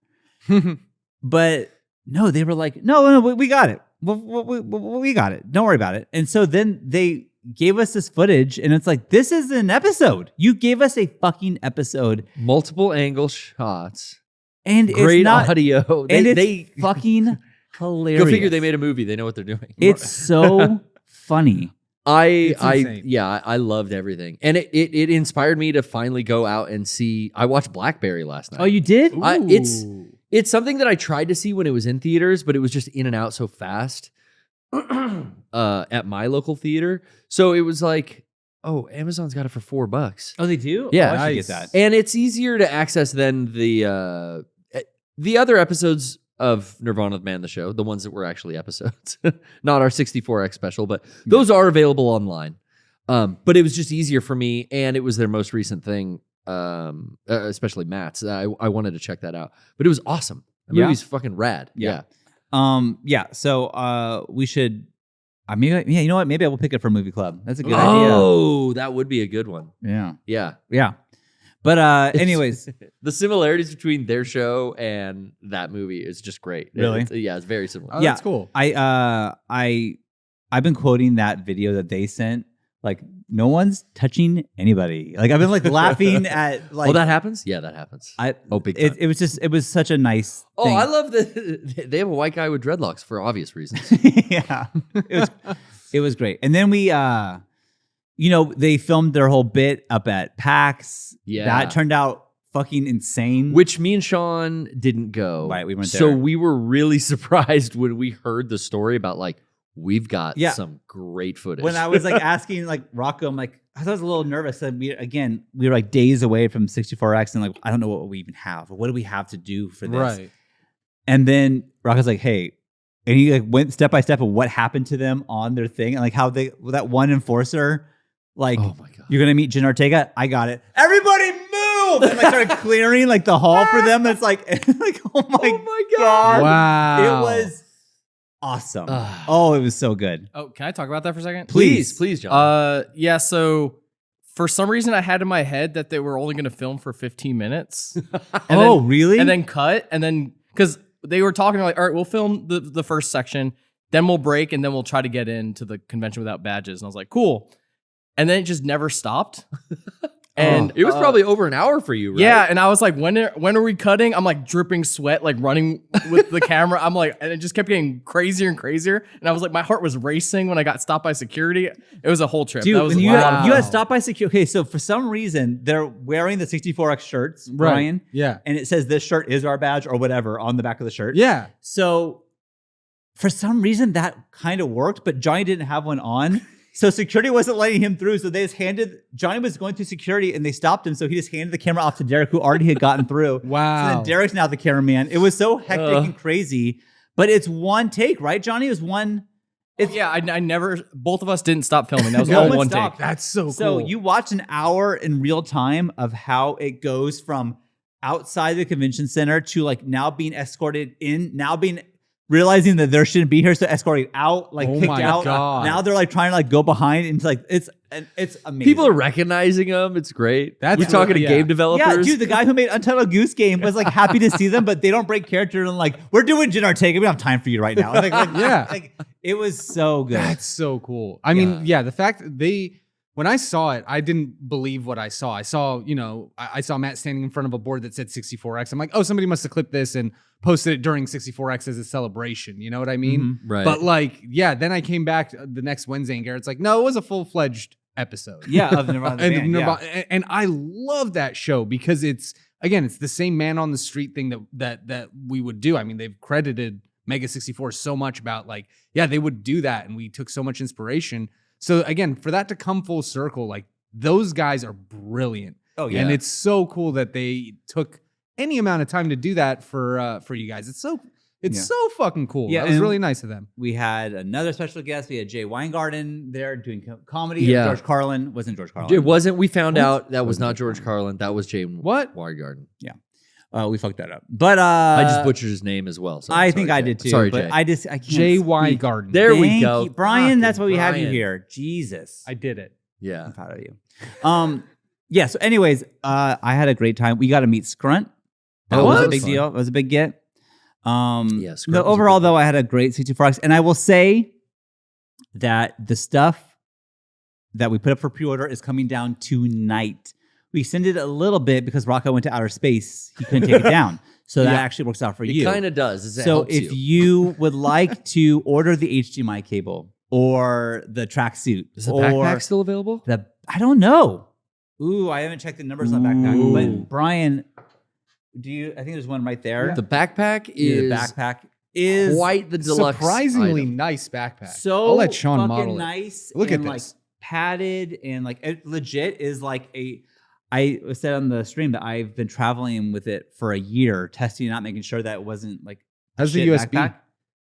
S2: But no, they were like, no, we got it. We got it. Don't worry about it. And so then they gave us this footage and it's like, this is an episode. You gave us a fucking episode.
S1: Multiple angle shots.
S2: And
S1: Great
S2: it's not,
S1: audio.
S2: and it's
S1: They
S2: fucking hilarious.
S1: go figure they made a movie. They know what they're doing.
S2: It's so funny.
S3: insane.
S1: I loved everything. And it inspired me to finally go out and see. I watched Blackberry last night.
S2: Oh, you did?
S1: It's something that I tried to see when it was in theaters, but it was just in and out so fast at my local theater. So it was like, oh, Amazon's got it for $4.
S2: Oh, they do?
S1: Yeah.
S2: Oh, I should
S3: Nice.
S2: get that.
S1: And it's easier to access than the other episodes of Nirvana The Band, the show, the ones that were actually episodes, not our 64X special, but those are available online. But it was just easier for me, and it was their most recent thing, especially Matt's. I wanted to check that out, but it was awesome. The
S2: Yeah.
S1: movie's fucking rad.
S2: Yeah. So we should. You know what? Maybe I will pick it for movie club. That's a good idea.
S1: Oh, that would be a good one.
S2: Yeah.
S1: Yeah.
S2: Yeah. But anyways,
S1: The similarities between their show and that movie is just great.
S2: Really?
S1: It's very similar.
S3: Oh,
S2: Yeah.
S3: that's cool.
S2: I've been quoting that video that they sent like no one's touching anybody. Like I've been like laughing at like.
S1: Oh, that happens? Yeah, that happens. Big time.
S2: It was such a nice.
S1: Oh,
S2: thing.
S1: I love that they have a white guy with dreadlocks for obvious reasons.
S2: Yeah, it was great. And then we, they filmed their whole bit up at PAX.
S1: Yeah,
S2: that turned out fucking insane.
S1: Which me and Shawn didn't go.
S2: Right, we weren't
S1: so
S2: there.
S1: we were really surprised when we heard the story about like we've got some great footage.
S2: When I was like asking like Rocco, I'm like, I was a little nervous that we were like days away from 64X and like I don't know what we even have or what do we have to do for this.
S3: Right.
S2: And then Rocco's like, hey, and he like went step by step of what happened to them on their thing and like how that one enforcer, like,
S1: oh my God,
S2: you're gonna meet Jen Ortega. I got it. Everybody move! And like started clearing like the hall for them. It's like, oh my God.
S3: Wow.
S2: It was awesome. Oh, it was so good.
S4: Oh, can I talk about that for a second?
S1: please, John.
S4: Yeah. So for some reason, I had in my head that they were only going to film for 15 minutes.
S2: Really?
S4: And then cut, and then because they were talking like, all right, we'll film the first section, then we'll break, and then we'll try to get into the convention without badges. And I was like, cool. And then it just never stopped. And
S1: it was probably over an hour for you, right?
S4: Yeah, and I was like, when are we cutting? I'm like dripping sweat, like running with the camera. I'm like, and it just kept getting crazier and crazier. And I was like, my heart was racing when I got stopped by security. It was a whole trip.
S2: Dude,
S4: that was
S2: when
S4: a
S2: you
S4: lot of
S2: had
S4: fun.
S2: stopped by security. Okay, so for some reason, they're wearing the 64X shirts, Brian.
S3: Yeah.
S2: And it says this shirt is our badge or whatever on the back of the shirt.
S3: Yeah.
S2: So for some reason, that kind of worked, but Johnny didn't have one on. So security wasn't letting him through. So they just Johnny was going through security and they stopped him. So he just handed the camera off to Derek, who already had gotten through.
S3: Wow.
S2: So then Derek's now the cameraman. It was so hectic and crazy, but it's one take, right, Johnny? It was one.
S4: I never, both of us didn't stop filming. That was
S2: No
S4: all
S2: one
S4: one
S2: stopped.
S4: take.
S3: That's so cool.
S2: So you watch an hour in real time of how it goes from outside the convention center to like now being escorted in, now being realizing that there shouldn't be here, so escorting out, like kicked out.
S3: God.
S2: Now they're like trying to like go behind and like it's amazing.
S1: People are recognizing them. It's great.
S3: That's
S1: We're talking to
S3: yeah.
S1: game developers.
S2: Yeah, dude, the guy who made Untitled Goose Game was like happy to see them, but they don't break character and like, we're doing Jen Ortega. We don't have time for you right now.
S3: Yeah.
S2: Like it was so good.
S3: That's so cool. I mean, yeah, the fact that when I saw it, I didn't believe what I saw. I saw, I saw Matt standing in front of a board that said 64X. I'm like, oh, somebody must have clipped this and posted it during 64X as a celebration. You know what I mean?
S2: Mm-hmm.
S1: Right.
S3: But like, yeah, then I came back the next Wednesday and Garrett's like, no, it was a full-fledged episode.
S2: Yeah, of Nirvana The Band, yeah.
S3: And I love that show because it's the same man on the street thing that we would do. I mean, they've credited Mega64 so much about like, yeah, they would do that. And we took so much inspiration. So again, for that to come full circle, like those guys are brilliant.
S2: Oh yeah.
S3: And it's so cool that they took any amount of time to do that for you guys. It's so fucking cool.
S2: Yeah,
S3: That was
S2: and
S3: really nice of them.
S2: We had another special guest. We had Jay Weingarten there doing comedy.
S1: Yeah.
S2: George Carlin. Wasn't George Carlin.
S1: It wasn't. We found out that was not George Carlin. That was Jay Weingarten.
S2: We fucked that up. But
S1: I just butchered his name as well. So
S2: I
S1: I'm
S2: think
S1: sorry,
S2: I
S1: Jay.
S2: did too.
S1: Sorry,
S2: but
S1: Jay.
S2: I can't
S3: Jay
S2: speak.
S3: Weingarten.
S1: There we
S2: Thank
S1: go.
S2: you. Brian,
S1: Fucking
S2: that's why we have you
S1: Brian.
S2: here. Jesus.
S3: I did it.
S1: Yeah.
S2: I'm proud of you. Yeah, so anyways, I had a great time. We got to meet Scrunt. That
S1: Oh,
S2: was
S1: that
S2: a
S1: was
S2: big
S1: fun.
S2: deal. It was a big get.
S1: Yeah, Scrunt was a
S2: Overall,
S1: big
S2: though, I had a great 64X. And I will say that the stuff that we put up for pre-order is coming down tonight. We extended it a little bit because Rocco went to outer space. He couldn't take it down. So that actually works out for you.
S1: It kind of does. It
S2: So
S1: helps
S2: if you would like to order the HDMI cable or the tracksuit,
S1: Is the
S2: or
S1: backpack still available?
S2: I don't know. Ooh, I haven't checked the numbers on the backpack.
S1: Ooh.
S2: But Brian, I think there's one right there.
S1: The backpack
S2: Yeah,
S1: is
S2: the backpack is
S1: quite the deluxe.
S3: Surprisingly
S1: item.
S3: nice backpack.
S2: so
S3: I'll let Shawn
S2: fucking
S3: model it.
S2: nice.
S3: Look
S2: and
S3: at
S2: like
S3: this.
S2: padded and like it legit is like I said on the stream that I've been traveling with it for a year, testing it out, making sure that it wasn't like
S3: How's the
S2: shit
S3: USB?
S2: backpack.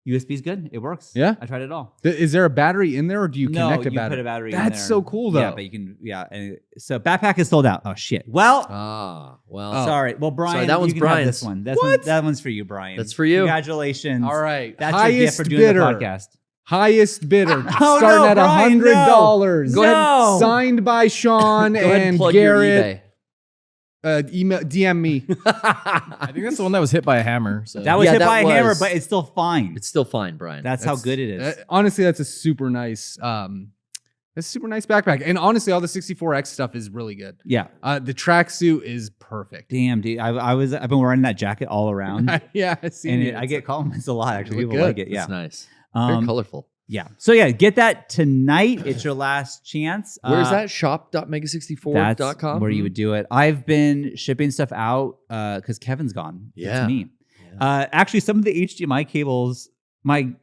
S2: USB's good. It works.
S3: Yeah?
S2: I tried it all.
S3: Is there a battery in there, or do you
S2: No,
S3: connect a
S2: you
S3: battery?
S2: put a battery in
S3: That's
S2: there.
S3: so cool, though.
S2: Yeah, but you can. Yeah, and so backpack is sold out. Oh shit. Well,
S1: Well,
S2: sorry. Well, Brian,
S1: Sorry, that one's
S2: you can have this
S1: Brian's.
S2: one. That one's for you, Brian.
S1: That's for you.
S2: Congratulations.
S3: All right.
S2: That's your gift for doing the podcast.
S3: Highest bidder,
S2: Oh,
S3: starting
S2: no,
S3: at
S2: Brian,
S3: $100.
S1: Go ahead.
S2: No.
S3: Signed by Shawn
S1: go ahead and
S3: and
S1: plug
S3: Garrett.
S1: your
S3: Email, DM me.
S1: eBay.
S4: I think that's the one that was hit by a hammer. So
S2: That was
S1: Yeah,
S2: hit
S1: that
S2: by a hammer,
S1: was-
S2: but it's still fine.
S1: It's still fine, Brian.
S2: That's how good it is.
S3: Honestly, that's a super nice It's a super nice backpack. And honestly, all the 64X stuff is really good.
S2: Yeah.
S3: The tracksuit is perfect.
S2: Damn, dude. I've been wearing that jacket all around.
S3: Yeah, I see.
S2: I get compliments a lot. Actually,
S3: look
S2: people
S3: good.
S2: like it. Yeah.
S1: It's nice. Very colorful.
S2: Yeah. So yeah, get that tonight. It's your last chance.
S1: Where's that? Shop.mega64.com?
S2: That's where you would do it. I've been shipping stuff out because Kevin's gone.
S1: Yeah.
S2: It's me. Actually, some of the HDMI cables, my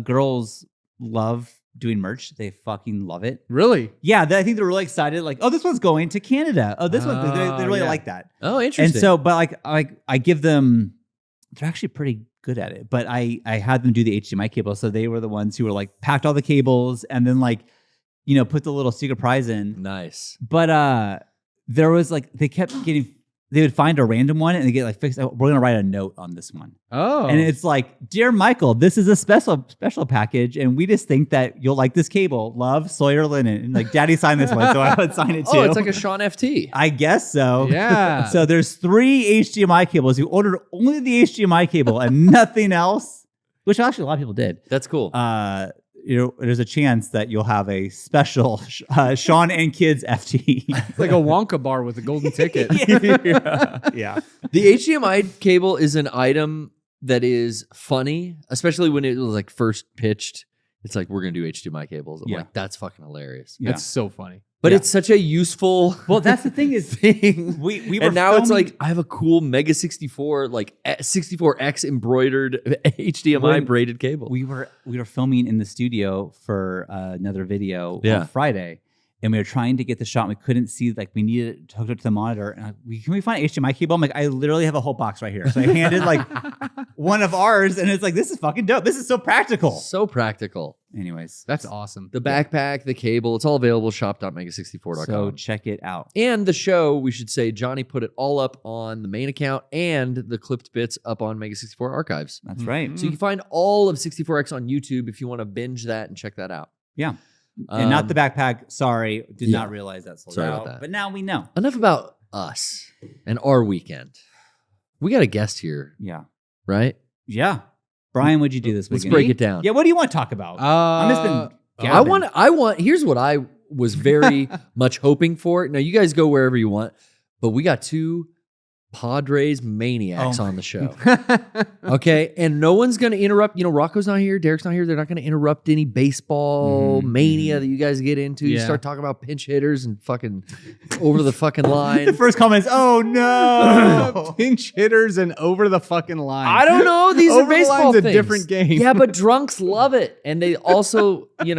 S2: girls love doing merch. They fucking love it.
S3: Really?
S2: Yeah, I think they're really excited. Like, oh, this one's going to Canada. Oh, this one. They really like that.
S1: Oh, interesting.
S2: And so, but I give them. They're actually pretty good at it. But I had them do the HDMI cable, so they were the ones who were like packed all the cables and then put the little secret prize in.
S1: Nice.
S2: But there was they kept getting. They would find a random one and they get fixed. We're gonna write a note on this one.
S3: Oh,
S2: and it's dear Michael, this is a special package, and we just think that you'll like this cable. Love, Sawyer Linen. And Daddy signed this one, so I would sign it too.
S1: Oh, it's like a Shawn FT.
S2: I guess so.
S3: Yeah.
S2: So there's 3 HDMI cables. You ordered only the HDMI cable and nothing else, which actually a lot of people did.
S1: That's cool.
S2: There's a chance that you'll have a special Shawn and Kids FT.
S3: It's like a Wonka bar with a golden ticket.
S2: Yeah.
S1: The HDMI cable is an item that is funny, especially when it was first pitched. It's we're gonna do HDMI cables. I'm that's fucking hilarious.
S2: Yeah.
S3: It's so funny.
S1: But it's such a useful
S2: Well, that's the thing is
S1: thing.
S2: we were
S1: and now
S2: filming-
S1: it's I have a cool Mega64 64X embroidered HDMI braided cable.
S2: we were filming in the studio for another video on Friday, and we were trying to get the shot. And we couldn't see we needed it hooked up to the monitor. And can we find an HDMI cable? I'm I literally have a whole box right here. So I handed one of ours, and it's this is fucking dope. This is so practical.
S1: So practical.
S2: Anyways,
S3: That's awesome.
S1: The backpack, the cable, it's all available. Shop.mega64.com.
S2: so check it out.
S1: And the show, we should say, Johnny put it all up on the main account and the clipped bits up on Mega64 Archives.
S2: That's right.
S1: So you can find all of 64X on YouTube if you want to binge that and check that out.
S2: Yeah. And not the backpack. Sorry, did not realize that sold
S1: Sorry
S2: out.
S1: about that.
S2: But now we know.
S1: Enough about us and our weekend. We got a guest here,
S2: Yeah.
S1: right?
S2: Yeah. Brian, what'd you do this
S1: Let's
S2: weekend?
S1: break it down.
S2: Yeah, what do you want to talk about? I'm just been gabbing.
S1: I want, here's what I was very much hoping for. Now, you guys go wherever you want, but we got 2 Padres maniacs on the show. Okay. And no one's going to interrupt. Rocco's not here. Derek's not here. They're not going to interrupt any baseball mania that you guys get into. You start talking about pinch hitters and fucking over the fucking line.
S2: The first comment is, oh no.
S3: Pinch hitters and over the fucking line.
S1: I don't know. These
S3: Over
S1: are
S3: the
S1: baseball
S3: line's a
S1: things.
S3: different game.
S1: Yeah, but drunks love it. And they also, you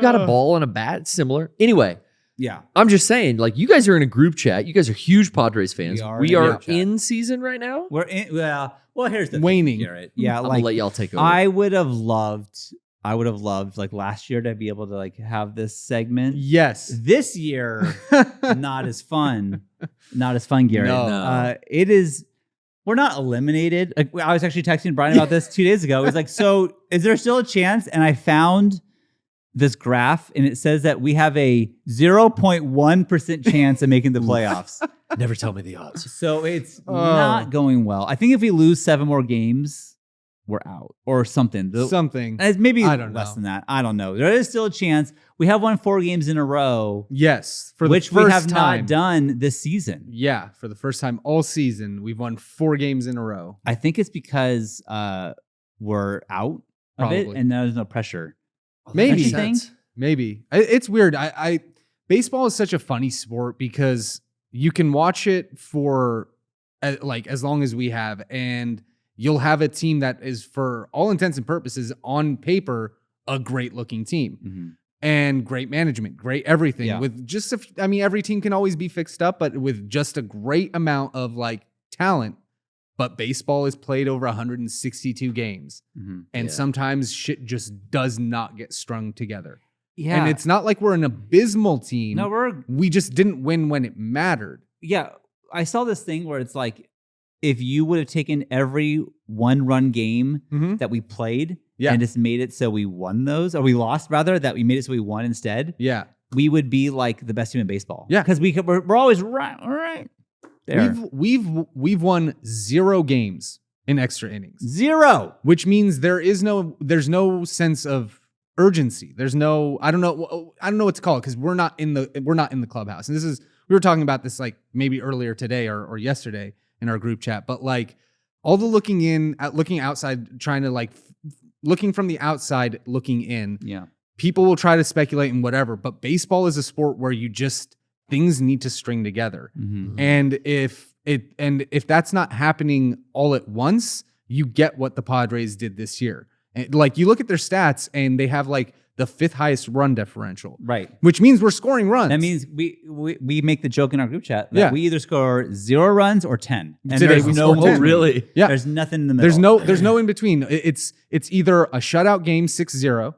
S1: got a ball and a bat. It's similar. Anyway.
S2: Yeah.
S1: I'm just saying, you guys are in a group chat. You guys are huge Padres fans. We are
S2: group chat.
S1: in season right now.
S2: We're in, well, here's the
S3: Waning.
S2: thing, Garrett. Yeah,
S1: I'm gonna let y'all take over.
S2: I would have loved last year to be able to have this segment.
S3: Yes.
S2: This year, not as fun. Not as fun, Garrett.
S1: No.
S2: It is. We're not eliminated. I was actually texting Brian about this 2 days ago. He's like, so is there still a chance? And I found this graph, and it says that we have a 0.1% chance of making the playoffs.
S1: Never tell me the odds.
S2: So it's not going well. I think if we lose 7 more games, we're out or something.
S3: Something.
S2: Maybe
S3: I don't
S2: less
S3: know.
S2: than that. I don't know. There is still a chance. We have won 4 games in a row,
S3: Yes. For the
S2: which
S3: first
S2: we have
S3: time.
S2: not done this season.
S3: Yeah. For the first time all season, we've won 4 games in a row.
S2: I think it's because we're out of it
S3: Probably.
S2: and there's no pressure.
S3: Maybe.
S2: Don't you think?
S3: Maybe. It's weird. Baseball is such a funny sport because you can watch it for as long as we have, and you'll have a team that is, for all intents and purposes, on paper, a great looking team.
S2: Mm-hmm.
S3: And great management, great everything.
S2: Yeah.
S3: With just every team can always be fixed up, but with just a great amount of talent. But baseball is played over 162 games.
S2: Mm-hmm.
S3: And sometimes shit just does not get strung together.
S2: Yeah.
S3: And it's not like we're an abysmal team.
S2: No,
S3: we just didn't win when it mattered.
S2: yeah. I saw this thing where it's if you would have taken every 1-run game
S3: Mm-hmm.
S2: that we played
S3: Yeah.
S2: and just made it so we won those, or we lost rather, that we made it so we won instead,
S3: Yeah.
S2: we would be the best team in baseball.
S3: Yeah.
S2: Because we're always right there.
S3: We've won 0 games in extra innings,
S2: 0.
S3: which means there's no sense of urgency. There's no, I don't know what to call it because we're not in the clubhouse. And we were talking about this like maybe earlier today or yesterday in our group chat, but like all the looking outside, trying to like looking from the outside, looking in.
S2: Yeah.
S3: People will try to speculate and whatever, but baseball is a sport where things need to string together.
S2: Mm-hmm.
S3: And if that's not happening all at once, you get what the Padres did this year. And like you look at their stats and they have like the 5th highest run differential.
S2: Right.
S3: Which means we're scoring runs.
S2: That means we make the joke in our group chat that we either score 0 runs or 10. And
S3: Today
S2: there's
S3: we
S2: no
S3: scored 10.
S1: Really?
S3: Yeah.
S2: There's nothing in the middle.
S3: There's no in between. It's either a shutout game 6-0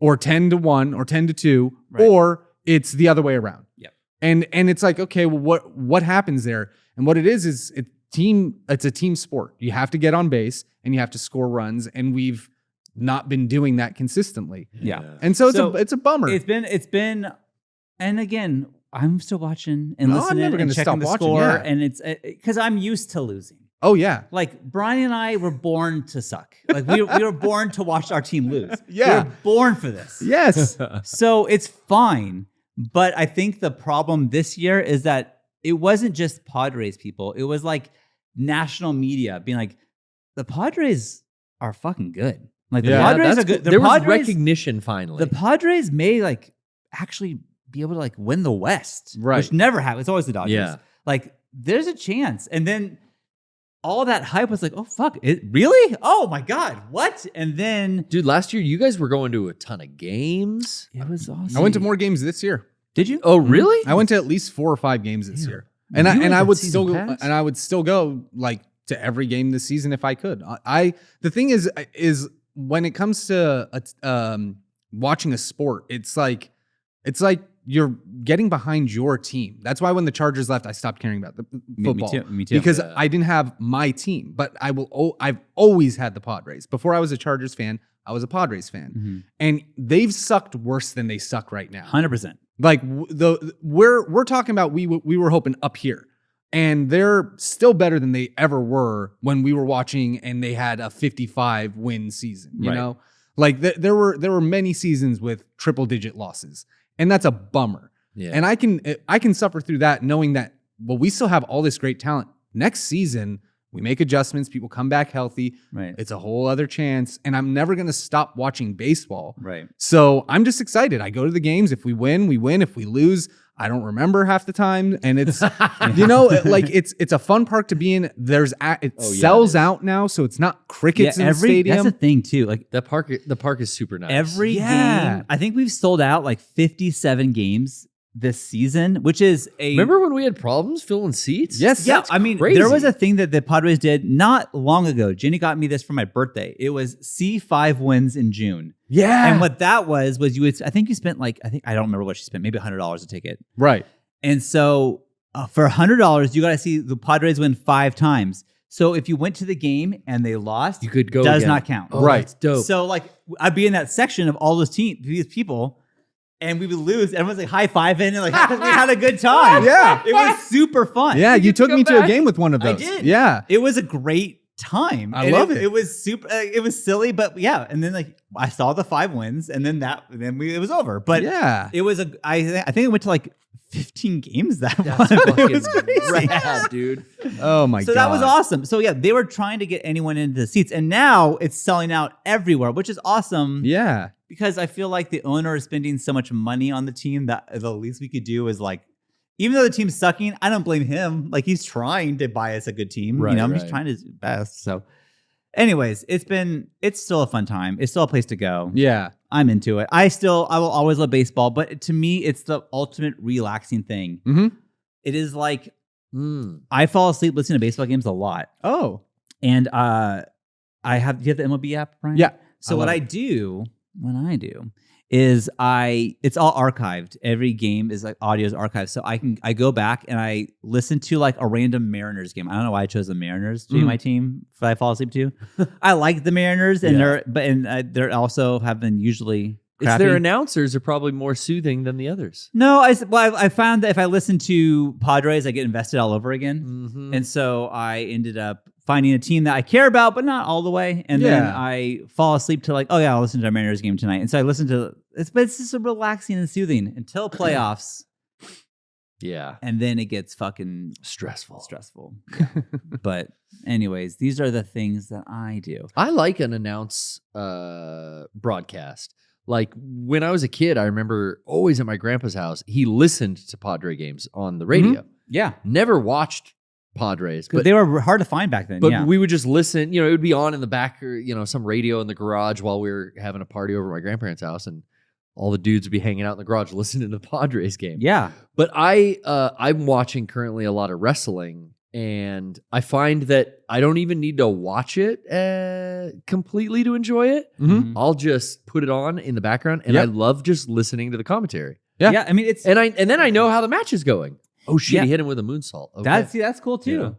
S3: or 10-1 or 10-2 or it's the other way around.
S2: Yep.
S3: And it's like, okay, well, what happens there? And what it is it's a team sport. You have to get on base and you have to score runs, and we've not been doing that consistently.
S2: Yeah.
S3: And so it's a bummer.
S2: It's been, and again, I'm still watching and
S3: No, I'm
S2: listening
S3: never
S2: and
S3: gonna
S2: checking
S3: stop
S2: the
S3: watching,
S2: score,
S3: yeah.
S2: and it's because I'm used to losing.
S3: Oh yeah.
S2: Like Bryan and I were born to suck. Like we were born to watch our team lose.
S3: Yeah.
S2: We were born for this.
S3: Yes.
S2: So it's fine. But I think the problem this year is that it wasn't just Padres people. It was like national media being like, the Padres are fucking good. Like the Padres are good.
S1: There was recognition finally.
S2: The Padres may like actually be able to like win the West,
S3: Right.
S2: which never happens. It's always the Dodgers.
S1: Yeah.
S2: Like there's a chance. And then all that hype was like, oh fuck, it really? Oh my God, what? And then
S1: Dude, last year you guys were going to a ton of games.
S2: it was awesome.
S3: I went to more games this year.
S2: Did you?
S1: Oh, really?
S3: I went to at least 4 or 5 games this
S1: Damn.
S3: year. And
S1: You
S3: I
S1: had
S3: would
S1: that season
S3: still
S1: pass?
S3: and I would still go like to every game this season if I could. The thing is when it comes to watching a sport, it's like you're getting behind your team. That's why when the Chargers left, I stopped caring about the football.
S2: Me too.
S3: Because
S1: Yeah.
S3: I didn't have my team, but I've always had the Padres. Before I was a Chargers fan, I was a Padres fan.
S2: Mm-hmm.
S3: And they've sucked worse than they suck right now.
S2: 100%.
S3: Like we're talking about we were hoping up here. And they're still better than they ever were when we were watching and they had a 55 win season, you
S2: Right.
S3: know? Like there were many seasons with triple digit losses. And that's a bummer.
S1: Yeah.
S3: And I can suffer through that knowing that, well, we still have all this great talent. Next season, we make adjustments, people come back healthy.
S2: Right.
S3: It's a whole other chance. And I'm never going to stop watching baseball.
S2: Right.
S3: So I'm just excited. I go to the games. If we win, we win. If we lose, I don't remember half the time. And it's, like it's a fun park to be in. It sells out now. So it's not crickets in the stadium.
S2: That's the thing too. Like
S1: the park is super nice.
S2: every
S3: Yeah.
S2: game, I think we've sold out like 57 games this season, which is
S1: Remember when we had problems filling seats?
S3: Yes.
S2: Yeah,
S1: That's
S2: I mean,
S1: crazy.
S2: there was a thing that the Padres did not long ago. Jenny got me this for my birthday. It was C5 wins in June.
S3: Yeah.
S2: And what that was you would, I think you spent like, I don't remember what she spent, maybe $100 a ticket.
S3: Right.
S2: And so for $100, you got to see the Padres win 5 times. So if you went to the game and they lost,
S1: You could go
S2: does
S1: again.
S2: not count.
S1: Oh,
S3: Right.
S1: That's dope.
S2: So like I'd be in that section of all these people, and we would lose. Everyone's like high-fiving and like we had a good time.
S3: Yeah.
S2: It was super fun.
S3: Yeah. You took
S1: go
S3: me to a
S1: back?
S3: game with one of
S2: I
S3: those.
S2: did.
S3: Yeah.
S2: It was a great time.
S3: I
S2: And
S3: love it.
S2: It was super. It was silly, but yeah. And then like I saw the 5 wins, and then it was over. But
S3: Yeah.
S2: it was I think it went to like 15 games that
S1: That's
S2: month.
S1: fucking
S2: It was crazy.
S1: rad, dude.
S3: Oh my God.
S2: So that was awesome. So yeah, they were trying to get anyone into the seats, and now it's selling out everywhere, which is awesome.
S3: Yeah.
S2: Because I feel like the owner is spending so much money on the team that the least we could do is like, even though the team's sucking, I don't blame him. Like he's trying to buy us a good team.
S1: Right,
S2: He's
S1: right.
S2: trying his best. So anyways, it's still a fun time. It's still a place to go.
S3: Yeah.
S2: I'm into it. I will always love baseball, but to me, it's the ultimate relaxing thing.
S3: Mm-hmm.
S2: It is like,
S1: Mm.
S2: I fall asleep listening to baseball games a lot.
S3: Oh.
S2: And do you have the MLB app, Brian?
S3: Yeah.
S2: So
S3: I
S2: what
S3: love
S2: I do is it's all archived. Every game is like audio is archived. So I go back and I listen to like a random Mariners game. I don't know why I chose the Mariners to be my team that I fall asleep to. I like the Mariners and they're also have been usually crappy.
S1: Their announcers are probably more soothing than the others.
S2: No, I found that if I listen to Padres, I get invested all over again.
S1: Mm-hmm.
S2: And so I ended up finding a team that I care about, but not all the way. And then I fall asleep to like, oh yeah, I'll listen to our Mariners game tonight. And so I listen to but it's just so relaxing and soothing until playoffs.
S1: Yeah.
S2: And then it gets fucking
S1: Stressful.
S2: Yeah. But anyways, these are the things that I do.
S1: I like an announce broadcast. Like when I was a kid, I remember always at my grandpa's house, he listened to Padre games on the radio.
S2: Yeah.
S1: Never watched Padres,
S2: But they were hard to find back then.
S1: but we would just listen. You know, it would be on in the back, or some radio in the garage while we were having a party over at my grandparents' house, and all the dudes would be hanging out in the garage listening to the Padres game.
S2: Yeah.
S1: But I'm watching currently a lot of wrestling, and I find that I don't even need to watch it completely to enjoy it.
S2: Mhm.
S1: I'll just put it on in the background, and I love just listening to the commentary.
S2: Yeah. I mean, it's
S1: And then I know how the match is going. Oh shit!
S2: Yeah.
S1: He hit him with a moonsault. Okay.
S2: that's cool too.
S1: Yeah.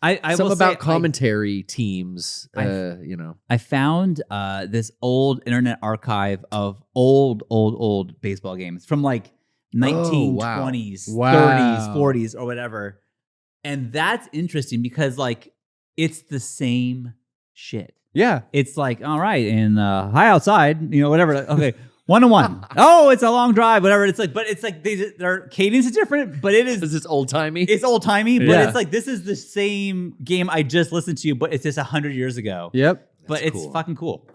S2: I
S1: Something
S2: will
S1: about
S2: say,
S1: commentary teams.
S2: I found this old internet archive of old baseball games from like 1920s,
S3: Wow.
S2: 30s, 40s, or whatever. And that's interesting because like it's the same shit.
S3: Yeah.
S2: It's like, all right, and hi outside, whatever. Okay, 1-1. Oh, it's a long drive, whatever. It's like, but it's like their cadence is different, but it is.
S1: Is this old timey?
S2: It's old timey, but
S3: Yeah.
S2: it's like this is the same game I just listened to, but it's just 100 years ago.
S3: Yep.
S2: But
S1: That's
S2: it's
S1: cool.
S2: fucking cool.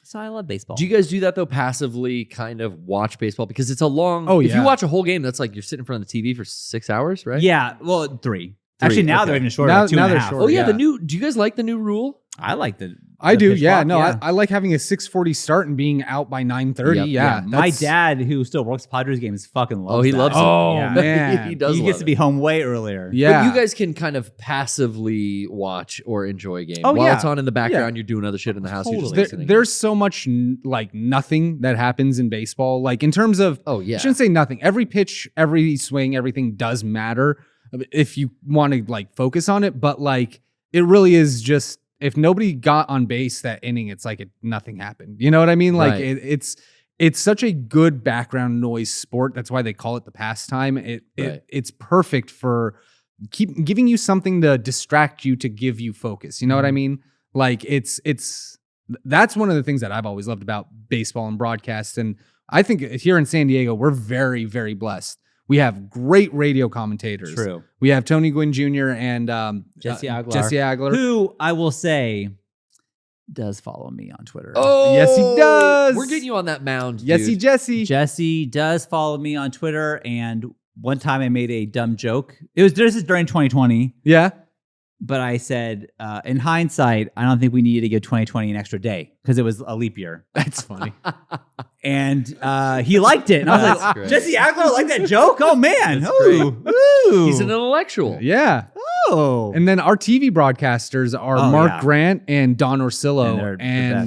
S2: So I love baseball.
S1: Do you guys do that though? Passively, kind of watch baseball because it's a long.
S3: Oh,
S1: If you
S3: yeah.
S1: watch a whole game, that's like you're sitting in front of the TV for 6 hours, right?
S2: Yeah, well, 3. Actually, now
S1: okay.
S2: they're even shorter.
S3: Now-
S2: Like 2.5.
S3: now they're shorter.
S1: Oh yeah,
S3: Yeah.
S1: the new. Do you guys like the new rule?
S2: I like the.
S3: I do.
S2: pitch
S3: Yeah.
S2: clock,
S3: No, I like having a 6:40 start and being out by 9:30.
S1: Yep.
S3: Yeah.
S2: My
S3: that's-
S2: dad, who still works Padres games, fucking loves.
S1: Oh, he
S2: that.
S1: loves it.
S3: Oh,
S2: Yeah.
S3: man.
S1: he does.
S2: He gets to be home way earlier.
S3: Yeah.
S1: But you guys can kind of passively watch or enjoy a game
S2: Oh,
S1: while
S2: yeah.
S1: it's on in the background. You're doing other shit in the house. You're just
S2: Totally.
S1: listening.
S3: There's so much like nothing that happens in baseball. Like in terms of,
S1: Oh yeah.
S3: I shouldn't say nothing. Every pitch, every swing, everything does matter if you want to like focus on it. But like it really is just if nobody got on base that inning, it's like nothing happened. You know what I mean? Like
S1: Right.
S3: it's such a good background noise sport. That's why they call it the pastime.
S1: Right.
S3: It's perfect for keep giving you something to distract you to give you focus. You know what I mean? Like that's one of the things that I've always loved about baseball and broadcast. And I think here in San Diego, we're very, very blessed. We have great radio commentators.
S2: True.
S3: We have Tony Gwynn Jr. and
S2: Jesse Aguilar.
S3: Jesse Aguilar.
S2: Who I will say does follow me on Twitter.
S1: Oh
S3: Yes, he does.
S1: We're getting you on that mound.
S3: Yes,
S1: dude.
S3: Jesse.
S2: Jesse does follow me on Twitter, and one time I made a dumb joke. This is during 2020,
S3: Yeah.
S2: but I said, in hindsight, I don't think we needed to give 2020 an extra day because it was a leap year.
S3: That's funny.
S2: And he liked it. And I was
S1: That's
S2: like,
S1: great.
S2: Jesse Aguilar liked that joke? Oh, man.
S1: That's
S2: Ooh. Ooh.
S1: He's an intellectual.
S3: Yeah.
S2: Oh.
S3: And then our TV broadcasters are
S2: Oh,
S3: Mark
S2: yeah.
S3: Grant and Don Orsillo.
S2: And they're the
S3: And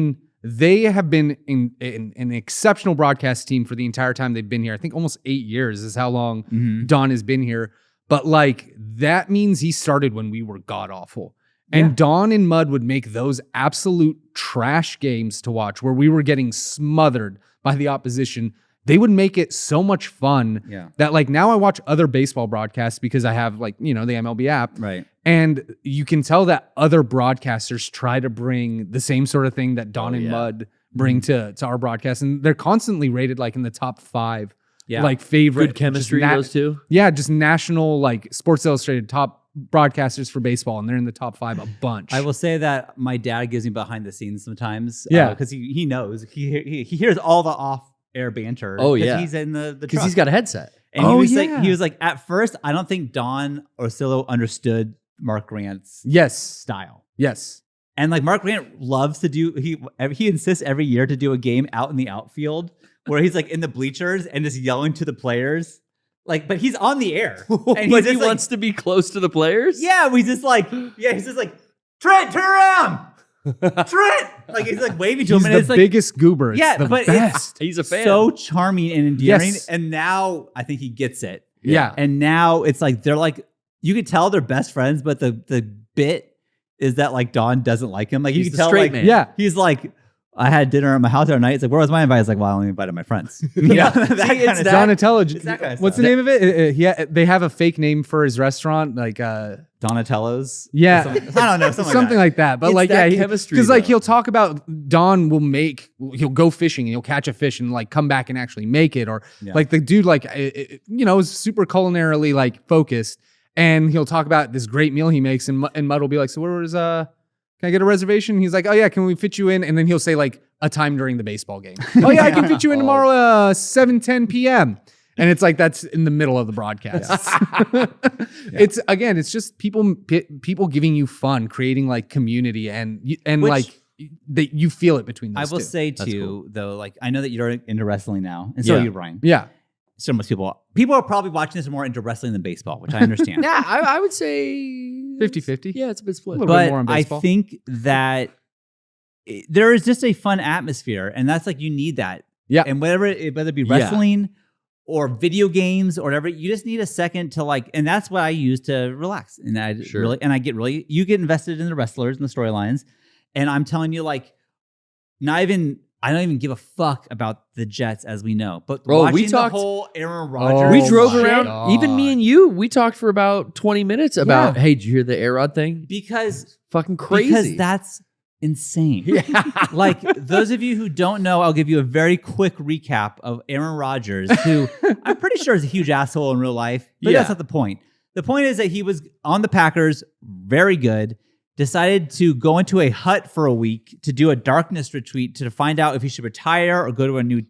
S2: best.
S3: they have been in an exceptional broadcast team for the entire time they've been here. I think almost 8 years is how long
S2: Mhm.
S3: Don has been here. But like that means he started when we were god awful. And
S2: Yeah.
S3: Don and Mud would make those absolute trash games to watch where we were getting smothered by the opposition. They would make it so much fun
S2: Yeah.
S3: that like now I watch other baseball broadcasts because I have like, the MLB app.
S2: Right.
S3: And you can tell that other broadcasters try to bring the same sort of thing that Don and
S1: yeah.
S3: Mud bring to our broadcast. And they're constantly rated like in the top 5,
S2: Yeah.
S3: like favorite.
S1: Good chemistry,
S3: just
S1: those two.
S3: Yeah, just national like Sports Illustrated top broadcasters for baseball. And they're in the top 5 a bunch.
S2: I will say that my dad gives me behind the scenes sometimes.
S3: Yeah.
S2: Because he knows. He hears all the off-air banter.
S1: Oh,
S2: 'cause
S1: yeah.
S2: He's in the
S1: Because
S2: truck.
S1: he's got a headset.
S2: And
S3: Oh,
S2: he
S3: yeah.
S2: was like, at first, I don't think Don Orsillo understood Mark Grant's
S3: Yes.
S2: style.
S3: Yes.
S2: And like Mark Grant loves to do, he insists every year to do a game out in the outfield where he's like in the bleachers and just yelling to the players. Like, but he's on the air. And
S1: But
S2: he's
S1: he
S2: just like,
S1: wants to be close to the players?
S2: yeah, he's just like, Trent, turn around. Trent. Like he's like waving to
S3: He's
S2: him. And
S3: the
S2: it's like,
S3: biggest goober. It's
S2: yeah,
S3: the
S2: but
S3: best.
S1: He's a fan.
S2: so charming and endearing.
S3: Yes.
S2: And now I think he gets it.
S3: Yeah.
S2: And now it's like they're like you could tell they're best friends, but the bit is that like Don doesn't like him. Like you
S1: He's
S2: can
S1: the
S2: tell
S1: straight
S2: like
S1: man.
S3: Yeah.
S2: he's like I had dinner at my house the other night. It's like, where was my invite? It's like, well, I only invited my friends.
S3: Yeah.
S2: That kind
S1: it's
S2: of
S1: that-
S3: Donatello.
S2: It's that kind of
S3: What's the
S2: stuff.
S3: name of it? They have a fake name for his restaurant, like
S2: Donatello's.
S3: Yeah.
S2: I don't know.
S3: something like that. But
S1: It's
S3: like,
S1: that
S3: yeah,
S1: chemistry,
S3: because like
S1: though.
S3: he'll talk about Don he'll go fishing and he'll catch a fish and like come back and actually make it, or
S2: Yeah.
S3: like the dude like is super culinarily like focused, and he'll talk about this great meal he makes, and Mudd will be like, so where was can I get a reservation? He's like, oh yeah, can we fit you in? And then he'll say like a time during the baseball game. Oh yeah, I can fit you in tomorrow 7:10 p.m. And it's like that's in the middle of the broadcast. It's just people giving you fun, creating like community, and
S2: Which-
S3: like that you feel it between
S2: I
S3: those
S2: will
S3: two.
S2: say
S1: That's
S2: too,
S1: cool.
S2: though, like I know that you're into wrestling now, and so
S1: Yeah.
S2: are you, Brian.
S3: Yeah.
S2: So most people are probably watching this more into wrestling than baseball, which I understand.
S1: Yeah, I would say
S3: 50-50.
S1: Yeah, it's a bit split.
S3: A little bit
S2: But
S3: more on
S2: I
S3: baseball.
S2: think that there is just a fun atmosphere, and that's like you need that.
S3: Yeah.
S2: And whether it be
S1: Yeah.
S2: wrestling or video games or whatever, you just need a second to like, and that's what I use to relax. And I
S1: Sure.
S2: you get invested in the wrestlers and the storylines, and I'm telling you, like, I don't even give a fuck about the Jets as we know, but
S1: Bro, we
S2: watching
S1: talked-
S2: the whole Aaron
S3: Oh
S2: Rodgers.
S1: We drove
S3: my
S1: around,
S3: God.
S1: even me and you, we talked for about 20 minutes about,
S2: Yeah.
S1: hey, did you hear the Aerod thing?
S2: because
S1: Fucking crazy.
S2: because that's insane.
S1: yeah.
S2: Like, those of you who don't know, I'll give you a very quick recap of Aaron Rodgers, who I'm pretty sure is a huge asshole in real life, but
S1: Yeah.
S2: that's not the point. The point is that he was on the Packers, very good, decided to go into a hut for a week to do a darkness retreat to find out if he should retire or go to a new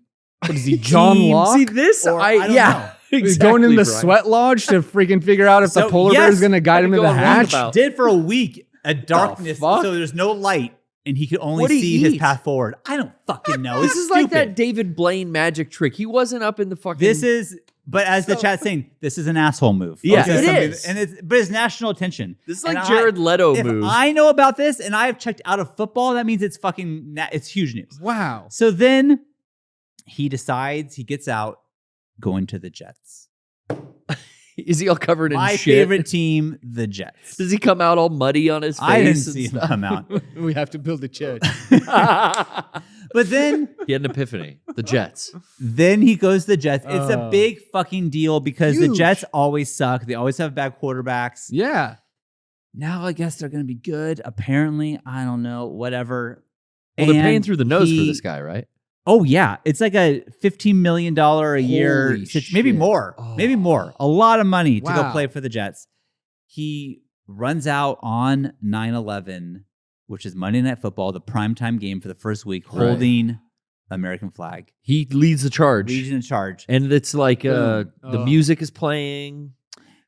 S3: What is he, John
S2: team.
S3: Locke?
S1: See, this,
S2: Or, I don't know.
S3: He's going in the
S1: Brian.
S3: sweat lodge to freaking figure out if the
S2: So,
S3: polar bear
S2: yes,
S3: is going to guide him to
S1: go
S3: the
S1: on
S3: hatch.
S1: roundabout.
S2: Did for a week a darkness,
S3: fuck?
S2: so there's no light, and he could only
S1: What'd he
S2: see his
S1: eat?
S2: path forward. I don't fucking know.
S1: This
S2: It's
S1: is like that
S2: stupid.
S1: David Blaine magic trick. He wasn't up in the fucking.
S2: This is, but as the chat's saying, this is an asshole move.
S1: Yeah,
S2: This
S1: it
S2: something-
S1: is.
S2: and but it's national attention.
S1: This is
S2: And
S1: like Jared Leto
S2: if
S1: move.
S2: I know about this and I have checked out of football, that means it's fucking, it's huge news.
S3: Wow.
S2: So then he decides he gets out, going to the Jets.
S1: Is he all covered in
S2: My
S1: shit?
S2: favorite team, the Jets.
S1: Does he come out all muddy on his face?
S2: I didn't
S1: and
S2: see him
S1: stuff?
S2: come out.
S3: We have to build a church.
S2: But then
S1: He had an epiphany. The Jets.
S2: he goes to the Jets. It's a big fucking deal because the
S3: Huge.
S2: Jets always suck. They always have bad quarterbacks.
S3: Yeah.
S2: Now I guess they're going to be good. Apparently, I don't know, whatever.
S1: Well, they're paying
S2: And
S1: through the nose for
S2: he-
S1: this guy, right?
S2: Oh yeah, it's like a $15 million a year,
S1: Holy
S2: maybe
S1: shit.
S2: more,
S1: Oh.
S2: maybe more. A lot of money to go
S3: Wow.
S2: play for the Jets. He runs out on 9/11, which is Monday Night Football, the primetime game for the first week,
S1: Right.
S2: holding American flag,
S1: He leads the charge.
S2: leading in charge.
S1: And it's like the
S3: Oh.
S1: music is playing.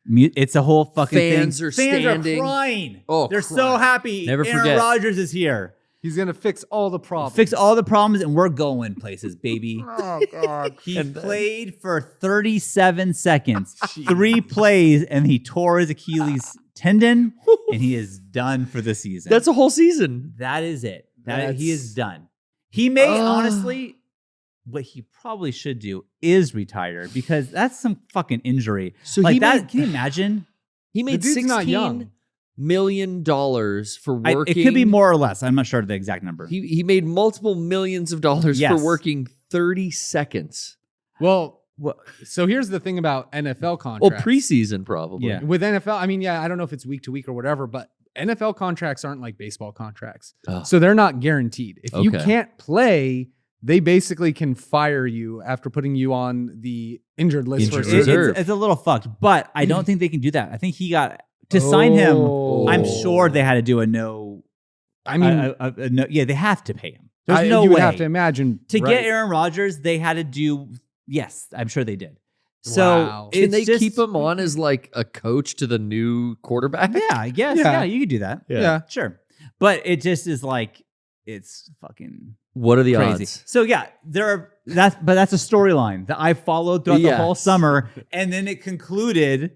S2: It's a whole fucking
S1: Fans
S2: thing.
S1: are
S2: Fans
S1: standing.
S2: are crying.
S1: Oh,
S2: They're so
S1: crying.
S2: happy.
S1: Never
S2: Aaron
S1: forget.
S2: Rodgers is here.
S3: He's going to fix all the problems.
S2: Fix all the problems, and we're going places, baby.
S3: Oh, God.
S2: He
S1: And then-
S2: played for 37 seconds, 3 plays, and he tore his Achilles tendon, and he is done for the season.
S1: That's a whole season.
S2: That is it. He
S3: That's-
S2: is done. He may
S1: Ugh.
S2: honestly, what he probably should do is retire because that's some fucking injury.
S1: So
S2: Like
S1: he
S2: that.
S1: made,
S2: Can you imagine?
S1: he made
S3: dude's not
S1: $16
S3: young.
S1: million for working.
S2: It could be more or less. I'm not sure of the exact number.
S1: He made multiple millions of dollars
S2: Yes.
S1: for working 30 seconds.
S3: Well, so here's the thing about NFL contracts.
S1: Preseason probably.
S2: Yeah.
S3: With NFL, I mean, yeah, I don't know if it's week to week or whatever, but NFL contracts aren't like baseball contracts.
S1: Oh.
S3: So they're not guaranteed. If you
S1: Okay.
S3: can't play, they basically can fire you after putting you on the injured list for a
S1: Injured
S3: season.
S1: reserve.
S2: It's a little fucked, but I don't think they can do that. I think he got to sign him. I'm sure they had to do a no.
S3: I mean,
S2: a no, yeah, they have to pay him. There's no
S3: you
S2: way
S3: would have to imagine
S2: to
S3: right.
S2: get Aaron Rodgers. They had to do. Yes, I'm sure they did. So
S3: Wow.
S1: Can
S2: it's
S1: they
S2: just-
S1: keep him on as like a coach to the new quarterback?
S2: Yeah, I guess.
S3: Yeah.
S2: Yeah, you could do that.
S3: Yeah.
S2: Sure. But it just is like it's fucking
S1: What are the
S2: crazy.
S1: odds?
S2: So yeah, that's a storyline that I followed throughout the whole
S1: Yes.
S2: summer, and then it concluded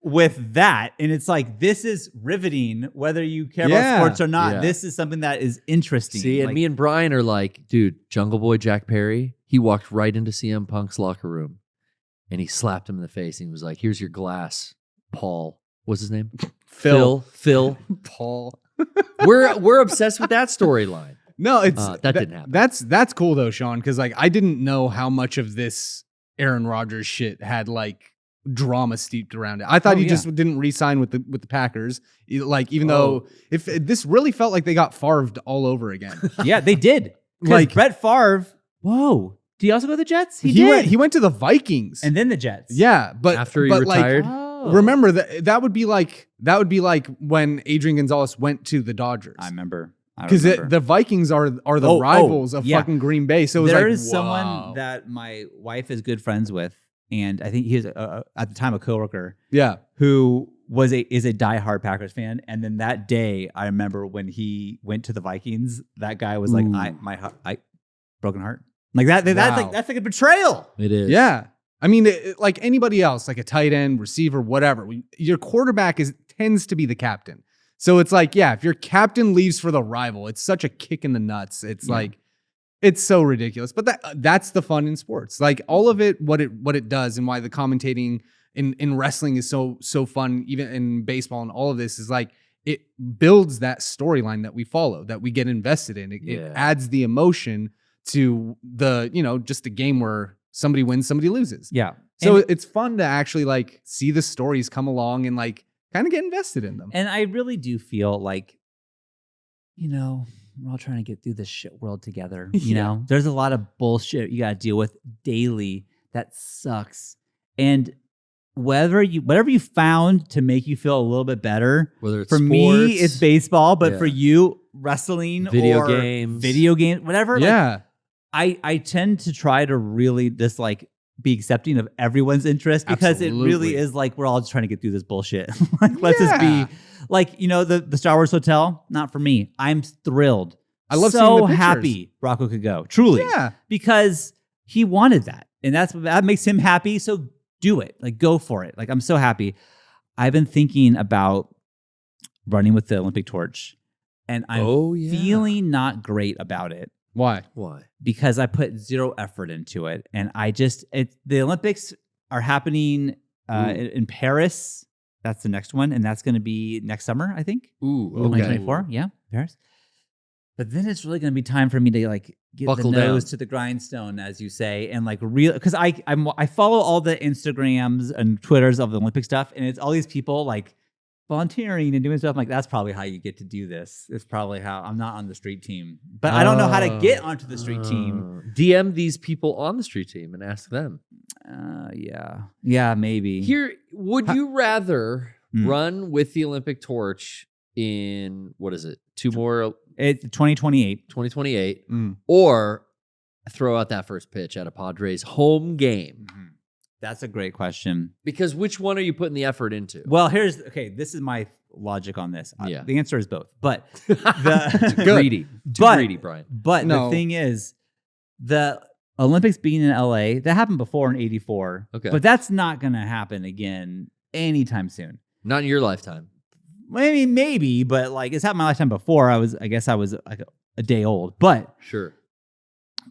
S2: with that, and it's like this is riveting, whether you care
S3: Yeah.
S2: about sports or not.
S1: Yeah.
S2: This is something that is interesting.
S1: See, and
S2: Like,
S1: me and Brian are like, dude, Jungle Boy Jack Perry, he walked right into CM Punk's locker room and he slapped him in the face and he was like, here's your glass, Paul. What's his name?
S3: Phil.
S1: Phil.
S3: Paul.
S1: We're obsessed with that storyline.
S3: No, it's
S1: that didn't happen.
S3: That's cool though, Shawn, because like I didn't know how much of this Aaron Rodgers shit had like drama steeped around it. I thought he just didn't re-sign with the Packers. Like even though if this really felt like they got Favre'd all over again.
S2: Yeah, they did. Like Brett Favre. Whoa. Did he also go to the Jets? He did.
S3: He went to the Vikings
S2: and then the Jets.
S3: Yeah, but
S1: after he retired.
S3: Remember that would be like when Adrian Gonzalez went to the Dodgers.
S2: I remember.
S3: Because the Vikings are the rivals of fucking Green Bay. So
S2: there is someone that my wife is good friends with, and I think he was at the time a coworker. Yeah, who is a diehard Packers fan. And then that day, I remember when he went to the Vikings, that guy was like, "I broken heart." Like that. That's like a betrayal.
S1: It is.
S3: Yeah. I mean, like anybody else, like a tight end, receiver, whatever. Your quarterback tends to be the captain. So it's like, yeah, if your captain leaves for the rival, it's such a kick in the nuts. It's like, it's so ridiculous. But that's the fun in sports. Like all of it, what it does, and why the commentating in wrestling is so fun, even in baseball and all of this is like it builds that storyline that we follow, that we get invested in. It adds the emotion to just a game where somebody wins, somebody loses. Yeah. So it's fun to actually like see the stories come along and like kind of get invested in them.
S2: And I really do feel like, we're all trying to get through this shit world together. You know, there's a lot of bullshit you got to deal with daily that sucks. And whatever you found to make you feel a little bit better,
S1: whether it's
S2: for
S1: sports,
S2: me, it's baseball, but for you, wrestling,
S1: video games,
S2: whatever. Yeah. Like, I tend to try to really just like be accepting of everyone's interest because it really is like we're all just trying to get through this bullshit. Like, let's just be like, the Star Wars Hotel, not for me. I'm thrilled. I love seeing the pictures. Happy Rocco could go. Truly. Yeah. Because he wanted that. And that makes him happy. So do it. Like, go for it. Like, I'm so happy. I've been thinking about running with the Olympic torch, and I'm feeling not great about it.
S3: Why?
S2: Because I put zero effort into it. And the Olympics are happening in Paris. That's the next one. And that's going to be next summer, I think.
S3: Ooh, okay.
S2: 2024. Yeah, Paris. But then it's really going to be time for me to like get Buckle the nose to the grindstone, as you say. And like because I follow all the Instagrams and Twitters of the Olympic stuff. And it's all these people like volunteering and doing stuff. I'm like, that's probably how you get to do this. It's probably how I'm not on the street team, but I don't know how to get onto the street team.
S1: DM these people on the street team and ask them.
S2: Yeah, maybe.
S1: Here, would you rather run with the Olympic torch in, what is it?
S2: It's 2028.
S1: 2028, or throw out that first pitch at a Padres home game?
S2: Mm-hmm. That's a great question.
S1: Because which one are you putting the effort into?
S2: Well, this is my logic on this.
S1: Yeah.
S2: The answer is both. But
S1: greedy, Bryan.
S2: But the thing is, the Olympics being in LA, that happened before in '84.
S1: Okay.
S2: But that's not going to happen again anytime soon.
S1: Not in your lifetime.
S2: Maybe, but like it's happened my lifetime before. I guess I was like a day old. But
S1: sure.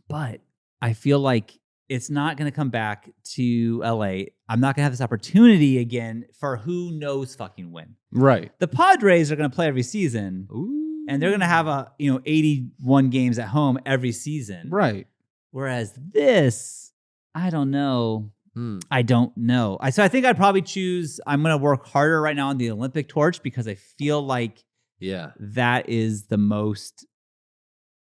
S2: But I feel like it's not going to come back to LA. I'm not going to have this opportunity again for who knows fucking when.
S3: Right.
S2: The Padres are going to play every season.
S1: Ooh.
S2: And they're going to have 81 games at home every season.
S3: Right.
S2: Whereas this, I don't know. I don't know. So I think I'd probably choose, I'm going to work harder right now on the Olympic torch because I feel like that is the most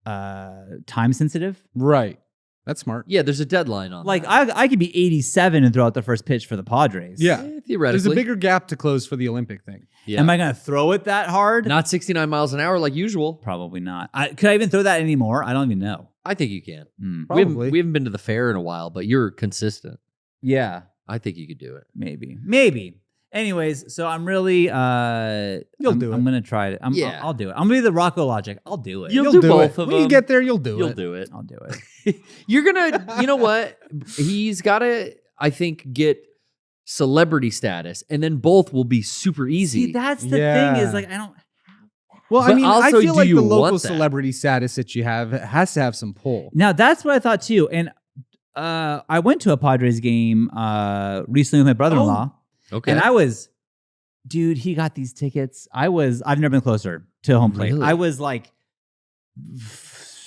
S2: time sensitive.
S3: Right. That's smart.
S1: Yeah, there's a deadline on
S2: like
S1: that.
S2: I could be 87 and throw out the first pitch for the Padres.
S3: Yeah,
S1: theoretically.
S3: There's a bigger gap to close for the Olympic thing.
S2: Yeah. Am I going to throw it that hard?
S1: Not 69 miles an hour like usual.
S2: Probably not. Could I even throw that anymore? I don't even know.
S1: I think you can.
S3: Probably.
S1: We haven't been to the fair in a while, but you're consistent.
S2: Yeah.
S1: I think you could do it.
S2: Maybe. Anyways, so I'm really
S3: You'll do it.
S2: I'm gonna try it. I'll do it. I'm gonna be the Rocco logic. I'll do it.
S1: You'll do both of them.
S3: When you get there, you'll do
S1: it.
S2: I'll do it.
S1: You're gonna, you know what? He's gotta, I think, get celebrity status, and then both will be super easy.
S2: See, that's the thing is like I don't.
S3: Well,
S1: But
S3: I mean, I
S1: also,
S3: feel
S1: do
S3: like
S1: you
S3: the local
S1: want that?
S3: celebrity status that you have has to have some pull.
S2: Now that's what I thought too, and I went to a Padres game recently with my brother-in-law.
S1: Okay.
S2: And dude, he got these tickets. I've never been closer to home plate.
S1: Really?
S2: I was like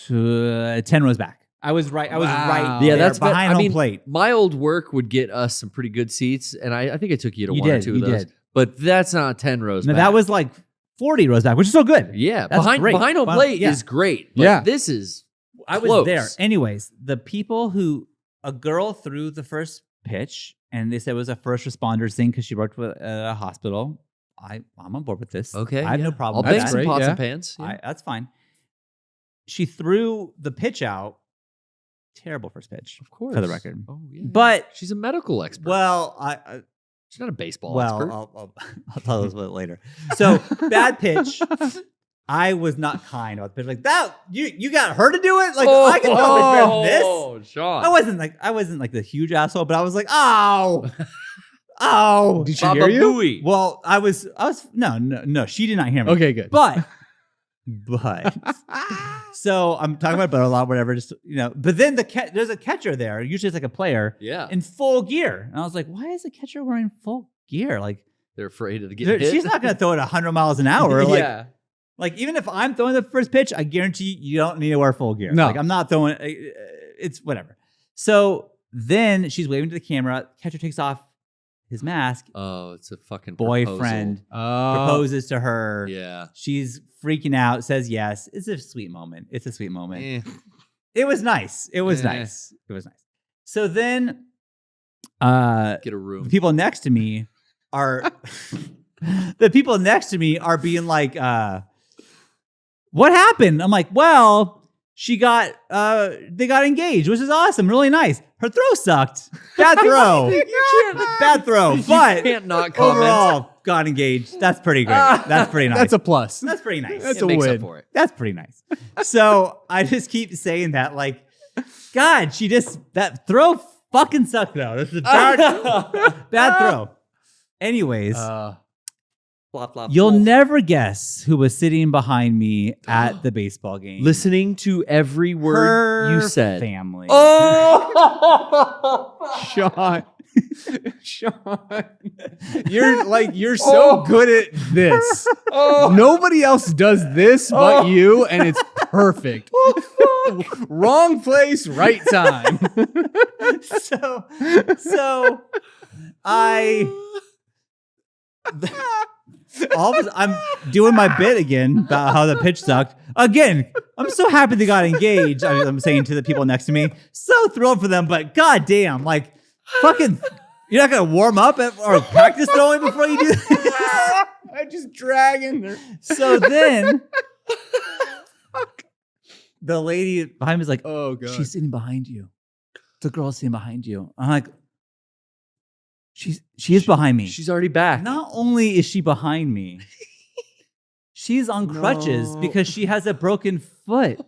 S2: 10 rows back. I was right. I was right.
S1: Yeah,
S2: there,
S1: that's
S2: behind home plate.
S1: My old work would get us some pretty good seats, and I think I took you to one or two of
S2: You
S1: those.
S2: did.
S1: But that's not 10 rows
S2: No,
S1: back.
S2: that was like 40 rows back, which is still good.
S1: Yeah,
S2: That's
S1: behind
S2: great.
S1: home
S2: Well,
S1: plate
S2: yeah.
S1: is great. But
S3: Yeah.
S1: this is
S2: I was
S1: close.
S2: there. Anyways, the people a girl threw the first pitch, and they said it was a first responders thing because she worked with a hospital. I'm on board with this.
S1: Okay,
S2: I have no
S1: yeah.
S2: problem
S1: I'll
S2: with
S1: bake
S2: that.
S1: some
S3: great,
S1: pots
S3: yeah.
S1: and pans. Yeah.
S2: That's fine. She threw the pitch out. Terrible first pitch,
S1: Of course,
S2: for the record.
S1: Oh yeah,
S2: But
S1: she's a medical expert.
S2: well,
S1: she's not a baseball
S2: well,
S1: expert.
S2: I'll tell us about it later. So bad pitch. I was not kind about the pitch. Like that, you got her to do it. Like I can tell better than this.
S1: Oh, Shawn.
S2: I wasn't like the huge asshole, but I was like, oh, oh.
S3: Did she
S1: Baba
S3: hear you?
S1: Booey.
S2: Well, I was no. She did not hear me.
S3: Okay, good.
S2: But so I'm talking about it a lot, whatever. Just but then there's a catcher there. Usually it's like a player
S1: Yeah,
S2: in full gear, and I was like, why is the catcher wearing full gear? Like
S1: they're afraid of getting hit.
S2: she's not going to throw it 100 miles an hour. Like,
S1: yeah.
S2: like even if I'm throwing the first pitch, I guarantee you don't need to wear full gear.
S3: No.
S2: Like I'm not throwing. It's whatever. So then she's waving to the camera. Catcher takes off his mask.
S1: Oh, it's a fucking
S2: Boyfriend
S3: Oh.
S2: proposes to her.
S1: proposal. Yeah.
S2: She's freaking out. Says yes. It's a sweet moment. It's a sweet moment.
S1: Eh.
S2: It was nice. It was
S1: Eh.
S2: nice. It was nice. So then,
S1: Get a room.
S2: the people next to me are being like, what happened? I'm like, well, they got engaged, which is awesome, really nice. Her throw sucked. Bad throw. Bad throw. But
S1: you can't not comment.
S2: overall, got engaged. That's pretty great. That's pretty nice.
S3: That's a plus.
S2: That's pretty nice.
S3: That's
S1: It
S3: a
S1: makes
S3: win.
S1: up for it.
S2: That's pretty nice. So I just keep saying that, like, God, that throw fucking sucked though. This is a bad throw. Anyways,
S1: Flop, flop,
S2: you'll
S1: flop.
S2: never guess who was sitting behind me at the baseball game.
S1: Listening to every word
S2: Her
S1: you said.
S2: family.
S1: Oh,
S3: Shawn. Shawn. You're so good at this. Nobody else does this but you, and it's perfect. Wrong place, right time.
S2: So I I'm doing my bit again about how the pitch sucked. Again, I'm so happy they got engaged. I'm saying to the people next to me, so thrilled for them, but goddamn, like fucking, you're not gonna warm up or practice throwing before you do this.
S3: I'm just dragging her.
S2: So then the lady behind me is like,
S3: Oh god.
S2: she's sitting behind you. The girl's sitting behind you. I'm like, she is behind me.
S1: she's already back.
S2: Not only is she behind me, she's on crutches
S3: No.
S2: because she has a broken foot.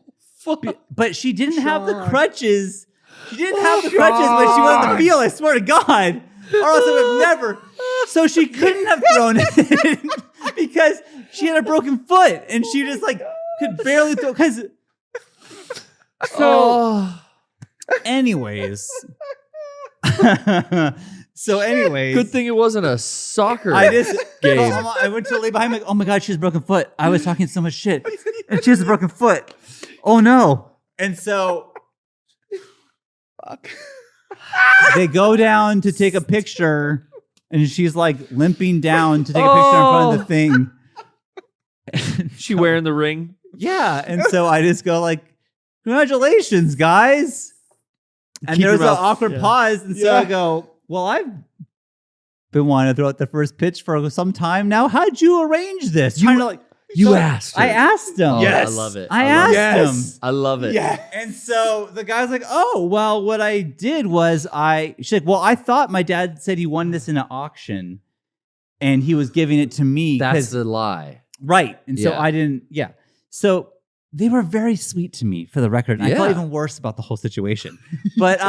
S2: But she didn't have the
S3: Shawn.
S2: crutches. She didn't have the crutches when she went on the field, I swear to God. Or else I would never. So she couldn't have thrown it because she had a broken foot and she just like could barely throw. Anyways.
S1: Good thing it wasn't a soccer
S2: game.
S1: game.
S2: I went to the lady behind me, like, oh my God, she has a broken foot. I was talking so much shit. And she has a broken foot. Oh no. And so they go down to take a picture, and she's like limping down to take a picture in front of the thing.
S1: She wearing the ring.
S2: Yeah. And so I just go like, congratulations, guys. And
S1: Keep your
S2: there's an
S1: mouth-
S2: awkward
S1: yeah.
S2: pause. And so I go, well, I've been wanting to throw out the first pitch for some time now. How'd you arrange this? Trying to like,
S1: You
S2: so
S1: asked her.
S2: I asked him.
S1: Oh,
S3: Yes.
S1: I love it.
S2: I
S1: love
S2: asked
S1: it.
S2: him.
S1: I love it.
S3: Yeah.
S2: And so the guy's like, oh, well, what I did was she's like, well, I thought my dad said he won this in an auction and he was giving it to me.
S1: That's the lie.
S2: Right. And so
S1: Yeah.
S2: I didn't, yeah. So they were very sweet to me, for the record. And I felt
S1: Yeah.
S2: even worse about the whole situation. But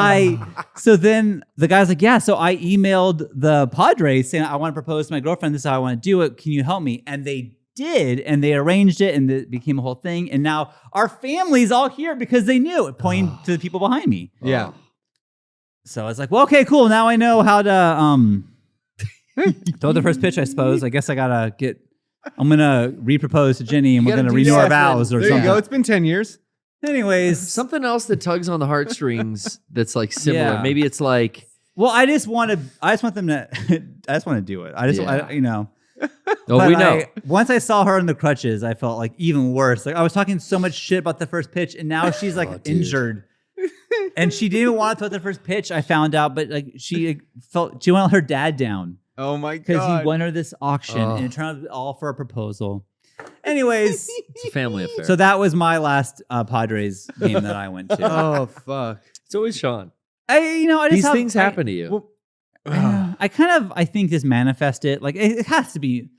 S2: so then the guy's like, yeah. So I emailed the Padres saying, I want to propose to my girlfriend. This is how I want to do it. Can you help me? And they did. And they arranged it and it became a whole thing. And now our family's all here because they knew it, pointing to the people behind me.
S3: Yeah.
S2: So I was like, well, okay, cool. Now I know how to throw the first pitch, I suppose. I guess I'm going to re-propose to Jenny and we're
S1: gotta
S2: going to
S1: do
S2: renew our
S1: something.
S2: vows or
S3: There
S2: something.
S3: you go. It's been 10 years.
S2: Anyways,
S1: Something else that tugs on the heartstrings that's like similar.
S2: Yeah.
S1: Maybe it's like,
S2: well, I just want them to. I just want to do it.
S1: oh,
S2: But
S1: we know.
S2: once I saw her on the crutches, I felt like even worse. Like I was talking so much shit about the first pitch, and now she's like
S1: dude.
S2: injured, and she didn't want to throw the first pitch. I found out, but like she felt she wanted her dad down
S3: Oh my
S2: because
S3: god.
S2: he won her this auction,
S1: Oh.
S2: and it turned out all for a proposal. Anyways,
S1: It's a family affair.
S2: so that was my last Padres game that I went to.
S3: Oh fuck.
S1: it's always Shawn.
S2: I just
S1: These
S2: have-
S1: things happen to you.
S2: I think just manifest it. Like it has to be.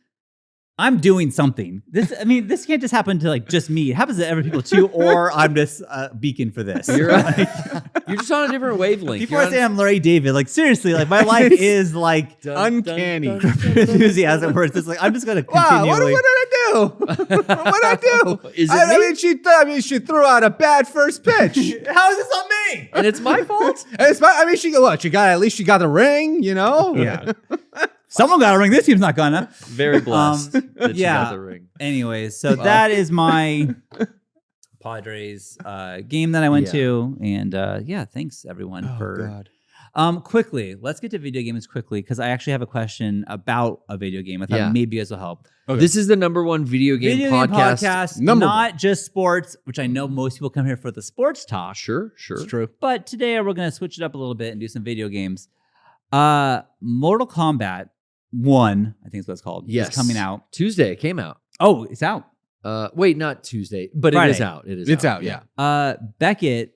S2: I'm doing something. This can't just happen to like just me. It happens to other people too, or I'm just a beacon for this.
S1: You're you're just on a different wavelength.
S2: Before I say I'm Larry David, like seriously, like my life is like
S3: Uncanny.
S2: enthusiasm where it's just like I'm just gonna
S3: Wow,
S2: continually.
S3: what did I do? What did I do?
S1: Is it
S3: I
S1: me?
S3: mean, she threw out a bad first pitch.
S2: How is this on me?
S1: And it's my fault?
S3: She got the ring, you know?
S2: Yeah. Someone got a ring. This team's not gonna.
S1: Very blessed that you
S2: yeah.
S1: got the ring.
S2: Anyways, so that is my Padres game that I went to, and thanks everyone for. Quickly, let's get to video games quickly because I actually have a question about a video game. I thought maybe you guys will help.
S3: Okay.
S1: This is the #1 video game podcast.
S2: Not just sports, which I know most people come here for the sports talk.
S1: Sure.
S3: It's true.
S2: But today we're going to switch it up a little bit and do some video games. Mortal Kombat 1, I think is what it's called.
S1: Yes.
S2: Is coming out.
S1: Tuesday it came out.
S2: Oh, it's out.
S1: Wait, not Tuesday, but
S2: Friday.
S1: it is out.
S3: It's out, yeah.
S2: Beckett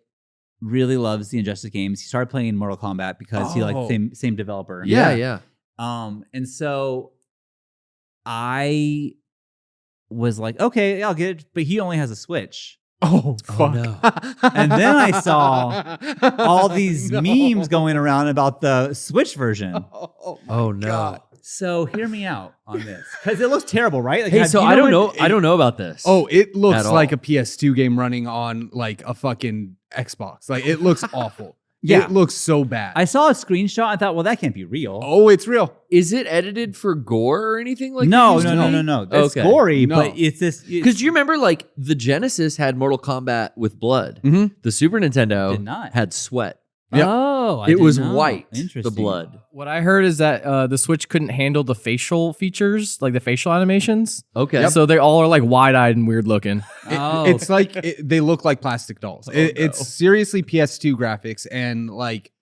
S2: really loves the Injustice games. He started playing Mortal Kombat because he liked same developer.
S1: Yeah.
S2: And so I was like, okay, I'll get it. But he only has a Switch.
S3: Oh, fuck.
S1: no.
S2: And then I saw all these memes going around about the Switch version.
S1: Oh no.
S2: So hear me out on this. Because it looks terrible, right? Like,
S1: Hey, so I don't know.
S2: what-
S1: I don't know about this.
S3: Oh, it looks
S1: At all.
S3: like a PS2 game running on like a fucking Xbox. Like it looks awful.
S2: Yeah.
S3: It looks so bad.
S2: I saw a screenshot. I thought, well, that can't be real.
S3: Oh, it's real.
S1: Is it edited for gore or anything like
S2: no.
S1: that?
S2: That's
S1: Okay.
S2: gory,
S3: No.
S2: but it's this.
S1: Because do you remember, like, the Genesis had Mortal Kombat with blood.
S3: Mhm.
S1: The Super Nintendo
S2: Did not.
S1: had sweat.
S3: Yep.
S2: Oh, I
S1: It
S2: didn't
S1: was
S2: know.
S1: white,
S2: Interesting.
S1: the blood.
S4: What I heard is that the Switch couldn't handle the facial features, like the facial animations.
S1: Okay.
S4: So they all are like wide-eyed and weird looking.
S3: It's like they look like plastic dolls.
S1: Oh,
S3: It's seriously PS2 graphics and like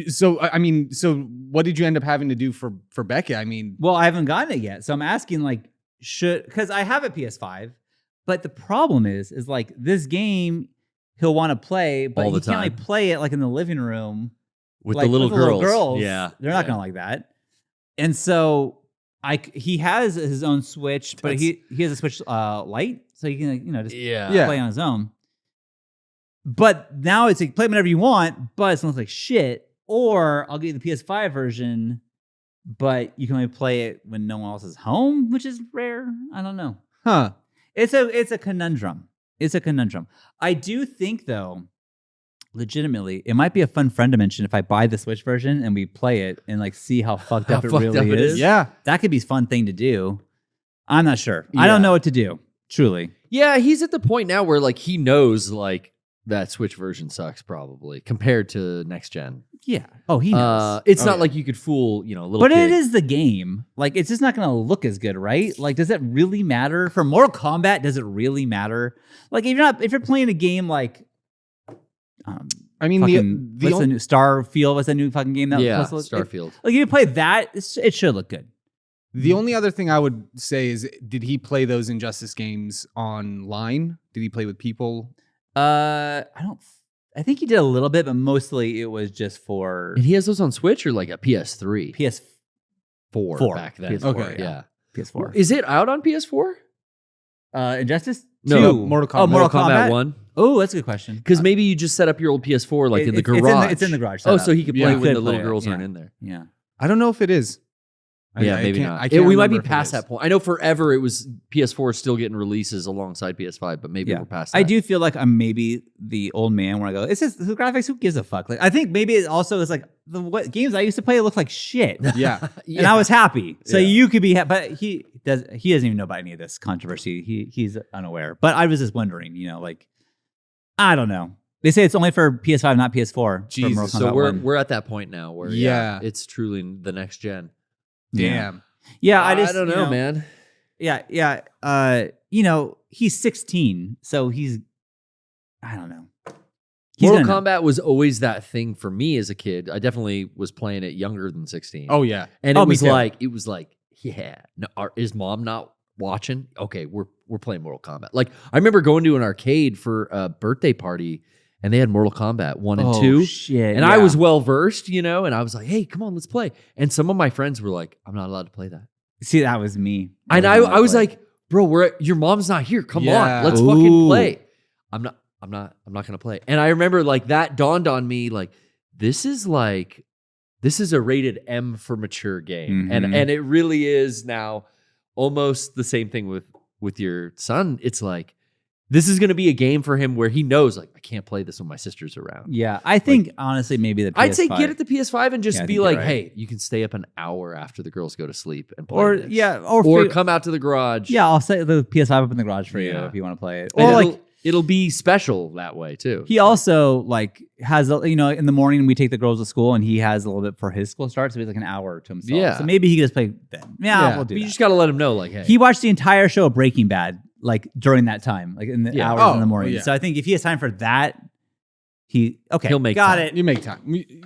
S3: so what did you end up having to do for Beckett? I mean,
S2: Well, I haven't gotten it yet, so I'm asking like, because I have a PS5, but the problem is like this game he'll want to play, but
S1: All the
S2: he can't like
S1: time.
S2: play it like in the living room
S1: With
S2: like,
S1: the little girls.
S2: girls.
S1: Yeah.
S2: they're not gonna like that. And so he has his own Switch, but he has a Switch Lite, so he can just
S1: Yeah.
S2: play on his own. But now it's like play whenever you want, but it looks like shit. Or I'll get you the PS5 version, but you can only play it when no one else is home, which is rare. I don't know.
S3: huh?
S2: It's a conundrum. It's a conundrum. I do think though, legitimately, it might be a fun friend dimension if I buy the Switch version and we play it and like see how fucked up it
S1: fucked
S2: really
S1: up it
S2: is.
S1: is.
S3: Yeah.
S2: That could be a fun thing to do. I'm not sure. I don't
S1: Yeah.
S2: know what to do. Truly.
S1: Yeah, he's at the point now where like he knows like that Switch version sucks probably compared to next gen.
S2: Yeah. Oh, he knows.
S1: It's
S3: Oh,
S1: not
S3: yeah.
S1: like you could fool, a little
S2: But
S1: kid.
S2: it is the game. Like, it's just not going to look as good, right? Like, does it really matter for Mortal Kombat? Does it really matter? Like, if you're playing a game like,
S3: I mean,
S2: what's the new Starfield? What's that new fucking game that
S1: Yeah,
S2: was supposed to look-
S1: Starfield.
S2: Like, if you play that, it should look good.
S3: the only other thing I would say is, did he play those Injustice games online? Did he play with people?
S2: I think he did a little bit, but mostly it was just for
S1: And he has those on Switch or like a PS3?
S2: PS4
S1: 4 back then.
S2: PS4,
S3: Okay.
S1: Yeah.
S2: PS4.
S1: Is it out on PS4?
S2: Injustice?
S1: No,
S2: 2.
S3: Mortal Kombat.
S2: Oh, Mortal
S1: Kombat
S2: Kombat
S1: 1?
S2: Oh, that's a good question.
S1: Because maybe you just set up your old PS4 like in the garage.
S2: It's in the garage.
S1: Oh,
S2: setup.
S1: so he could
S3: Yeah.
S1: play
S3: He
S1: when
S2: could
S1: the little
S2: play it,
S1: girls
S2: yeah.
S1: aren't in there.
S2: Yeah.
S3: I don't know if it is.
S1: Yeah,
S3: I
S1: maybe
S3: can't-
S1: not.
S3: I can't
S1: We might be
S3: remember if it
S1: past
S3: is.
S1: that point. I know forever it was PS4 still getting releases alongside PS5, but maybe
S2: Yeah.
S1: we're past that.
S2: I do feel like I'm maybe the old man where I go, it's just the graphics, who gives a fuck? Like, I think maybe it also is like what games I used to play look like shit.
S3: Yeah.
S2: And I was happy. So
S1: Yeah.
S2: you could be, but he doesn't even know about any of this controversy. He's unaware. But I was just wondering, like, I don't know. They say it's only for PS5, not PS4. for
S3: Jesus.
S2: Mortal
S1: So
S2: Kombat 1.
S1: we're at that point now where
S3: Yeah.
S1: it's truly the next gen.
S3: Damn.
S2: Yeah,
S1: I
S2: just
S1: don't know, man.
S2: Yeah. He's 16, so I don't know.
S1: Mortal Kombat was always that thing for me as a kid. I definitely was playing it younger than 16.
S3: Oh yeah.
S1: and
S2: me
S1: it was
S2: too.
S1: like, yeah, no, is mom not watching? Okay, we're playing Mortal Kombat. Like I remember going to an arcade for a birthday party, and they had Mortal Kombat 1 and 2.
S2: Shit,
S1: And I was well versed, and I was like, hey, come on, let's play. And some of my friends were like, I'm not allowed to play that.
S2: See, that was me.
S1: And I was like, bro, your mom's not here. Come
S3: Yeah.
S1: on, let's fucking
S2: Ooh.
S1: play. I'm not gonna play. And I remember like that dawned on me, like, this is a rated M for mature game.
S2: Mhm.
S1: And it really is now almost the same thing with your son. It's like, this is gonna be a game for him where he knows, like, I can't play this when my sister's around.
S2: yeah, I think honestly maybe the PS5.
S1: I'd say get it the PS5 and just
S2: Yeah, I
S1: be
S2: think you're
S1: like,
S2: right.
S1: hey, you can stay up an hour after the girls go to sleep and play
S2: or
S1: this.
S2: or
S1: Or come out to the garage.
S2: yeah, I'll set the PS5 up in the garage for you
S1: Yeah.
S2: if you want to play it.
S1: And
S2: Or like
S1: it'll be special that way too.
S2: he also like has in the morning we take the girls to school and he has a little bit for his school start, so he's like an hour to himself.
S1: Yeah.
S2: So maybe he can just play then. Yeah, we'll do
S1: But you
S2: that.
S1: just got to let him know, like, hey,
S2: He watched the entire show of Breaking Bad like during that time, like in the
S1: Yeah.
S2: hours in the morning.
S3: yeah.
S2: So I think if he has time for that,
S1: He'll make
S2: got
S1: time.
S2: it.
S3: You make time.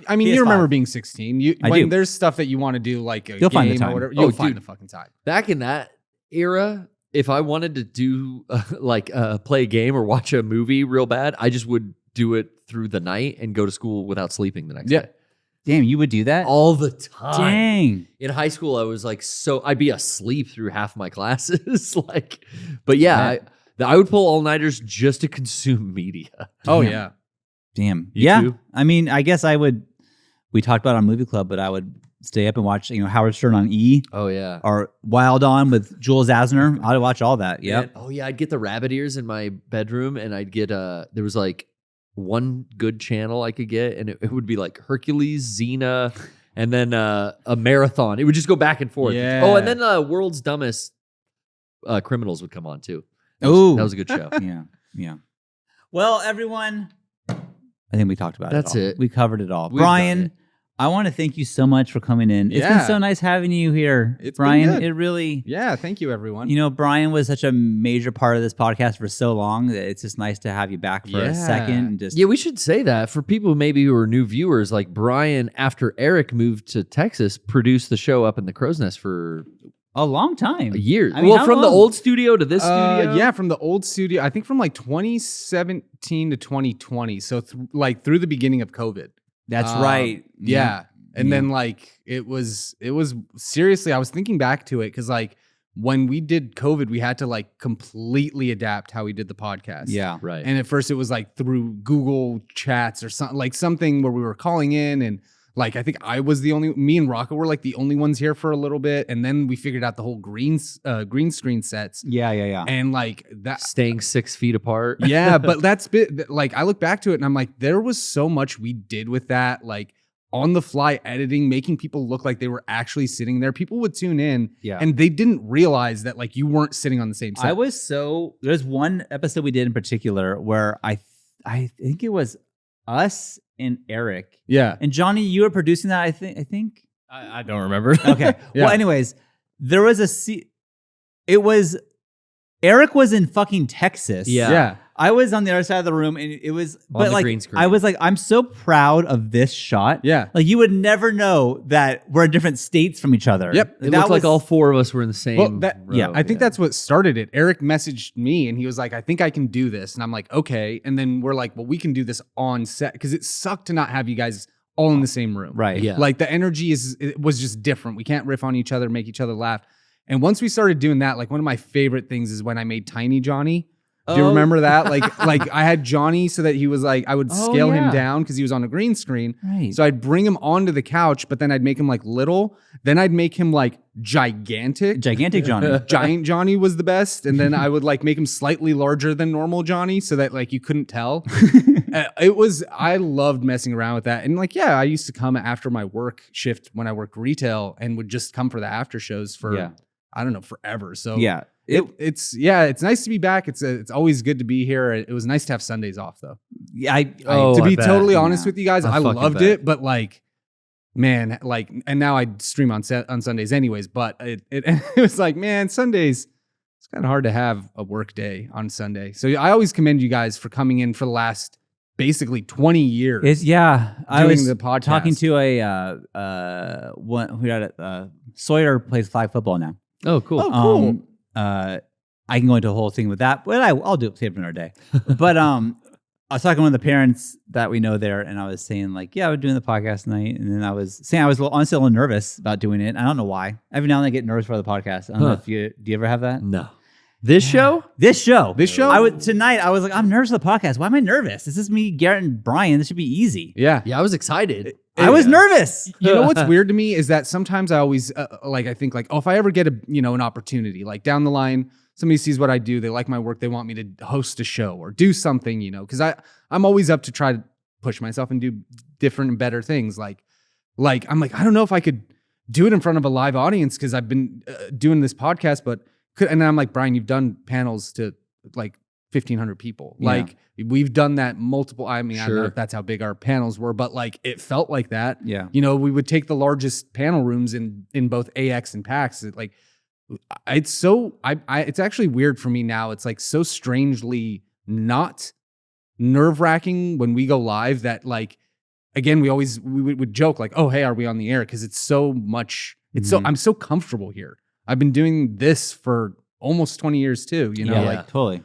S3: I mean,
S2: PS5.
S3: you remember being 16.
S2: I
S3: when
S2: do.
S3: there's stuff that you want to do, like a
S2: You'll find the
S3: game
S2: time.
S3: or whatever,
S1: Oh,
S3: you'll find
S1: dude.
S3: the fucking time.
S1: back in that era, if I wanted to do play a game or watch a movie real bad, I just would do it through the night and go to school without sleeping the next
S3: Yeah.
S1: day.
S2: Damn, you would do that?
S1: All the time.
S2: Dang.
S1: In high school, I was like, I'd be asleep through half my classes. But yeah, I would pull all-nighters just to consume media.
S3: Oh
S2: Damn.
S3: yeah.
S2: Damn.
S1: You
S2: yeah.
S1: too?
S2: I mean, I guess I would. We talked about it on Movie Club, but I would stay up and watch, Howard Stern on E
S1: Oh, yeah.
S2: or Wild On with Jules Asner. I'd watch all that. Yep.
S1: And, oh, yeah, I'd get the rabbit ears in my bedroom, and I'd get, there was like one good channel I could get, and it would be like Hercules, Xena, and then a marathon. It would just go back and forth.
S3: Yeah.
S1: Oh, and then World's Dumbest Criminals would come on too. That
S2: Ooh.
S1: was a good show.
S2: Yeah. Well, everyone, I think we talked about
S1: That's
S2: it. All.
S1: it.
S2: We covered it all.
S1: We've done
S2: Brian,
S1: it.
S2: I want to thank you so much for coming in. It's been
S3: Yeah.
S2: so nice having you here,
S3: It's been
S2: Brian.
S3: good.
S2: It really,
S3: Yeah. Thank you, everyone.
S2: Brian was such a major part of this podcast for so long that it's just nice to have you back for a
S3: Yeah.
S2: second and just
S1: Yeah, we should say that for people maybe who are new viewers, like Brian, after Eric moved to Texas, produced the show up in the Crow's Nest for
S2: a long time.
S1: a year.
S2: I mean,
S1: well,
S2: how
S1: from the
S2: long?
S1: old studio to this studio.
S3: Yeah, from the old studio. I think from like 2017 to 2020. So through the beginning of COVID.
S2: That's
S3: Um,
S2: right.
S3: Yeah. And
S2: Yeah.
S3: then like it was seriously, I was thinking back to it because like when we did COVID, we had to like completely adapt how we did the podcast.
S2: Yeah.
S1: Right.
S3: And at first it was like through Google Chats or something, like something where we were calling in, and like I think me and Rocco were like the only ones here for a little bit, and then we figured out the whole green screen sets,
S2: Yeah.
S3: and like that.
S1: Staying 6 feet apart.
S3: Yeah, but like I look back to it and I'm like, there was so much we did with that, like on the fly editing, making people look like they were actually sitting there. People would tune in,
S2: Yeah.
S3: and they didn't realize that like you weren't sitting on the same set.
S2: There's one episode we did in particular where I think it was us and Eric
S3: Yeah.
S2: and Johnny. You were producing that. I think.
S4: I don't remember.
S2: Okay.
S3: Yeah.
S2: Well, anyways, there was it was Eric was in fucking Texas.
S1: Yeah.
S3: Yeah.
S2: I was on the other side of the room, and it was, but
S1: the
S2: like,
S1: green screen.
S2: I was like, I'm so proud of this shot.
S3: Yeah.
S2: Like, you would never know that we're in different states from each other.
S3: Yep.
S1: It
S2: That
S1: looked like
S2: was-
S1: all four of us were in the same.
S3: Well,
S2: yeah,
S1: row.
S3: I think that's what started it. Eric messaged me and he was like, I think I can do this. And I'm like, okay. And then we're like, well, we can do this on set because it sucked to not have you guys all in the same room.
S2: right.
S1: Yeah.
S3: Like the energy it was just different. We can't riff on each other, make each other laugh. And once we started doing that, like one of my favorite things is when I made Tiny Johnny. Do you
S1: Oh.
S3: remember that? Like I had Johnny so that he was like, I would
S2: Oh,
S3: scale him
S2: yeah.
S3: down because he was on a green screen.
S2: Right.
S3: So I'd bring him onto the couch, but then I'd make him like little. Then I'd make him like gigantic.
S2: Gigantic Johnny.
S3: Giant Johnny was the best. And then I would like make him slightly larger than normal Johnny so that like you couldn't tell. I loved messing around with that. And like, yeah, I used to come after my work shift when I worked retail and would just come for the after shows for,
S2: Yeah.
S3: I don't know, forever. So
S2: Yeah.
S3: it's nice to be back. It's always good to be here. It was nice to have Sundays off though.
S2: Yeah.
S3: To be
S1: bet.
S3: totally honest with you guys,
S1: I
S3: I
S1: fucking
S3: loved
S1: bet.
S3: it, but like, man, like, and now I stream on Sundays anyways, but it was like, man, Sundays, it's kind of hard to have a work day on Sunday. So I always commend you guys for coming in for the last basically 20 years.
S2: I was
S3: the podcast.
S2: talking to Sawyer plays flag football now.
S1: Oh, cool.
S3: Oh, cool.
S2: I can go into a whole thing with that, but I'll do it save another day. But I was talking to one of the parents that we know there, and I was saying like, yeah, we're doing the podcast tonight, and then I was saying I was honestly a little nervous about doing it. I don't know why. Every now and then I get nervous for the podcast. I don't know if do you ever have that?
S1: No. This show?
S2: This show.
S3: Tonight
S2: I was like, I'm nervous for the podcast. Why am I nervous? This is me, Garrett, and Bryan. This should be easy.
S3: Yeah.
S1: Yeah, I was excited.
S2: I was nervous.
S3: You know what's weird to me is that sometimes I always I think like, oh, if I ever get an opportunity, like down the line, somebody sees what I do, they like my work, they want me to host a show or do something, because I'm always up to try to push myself and do different and better things. Like I'm like, I don't know if I could do it in front of a live audience because I've been doing this podcast, and then I'm like, Bryan, you've done panels to like 1,500 people.
S2: Yeah.
S3: Like we've done that multiple. I mean, I don't know
S1: Sure.
S3: if that's how big our panels were, but like it felt like that.
S2: Yeah.
S3: We would take the largest panel rooms in both AX and PAX. It's actually weird for me now. It's like so strangely not nerve-wracking when we go live that like, again, we would joke like, oh, hey, are we on the air? Because it's so much, I'm so comfortable here. I've been doing this for almost 20 years too,
S2: Totally.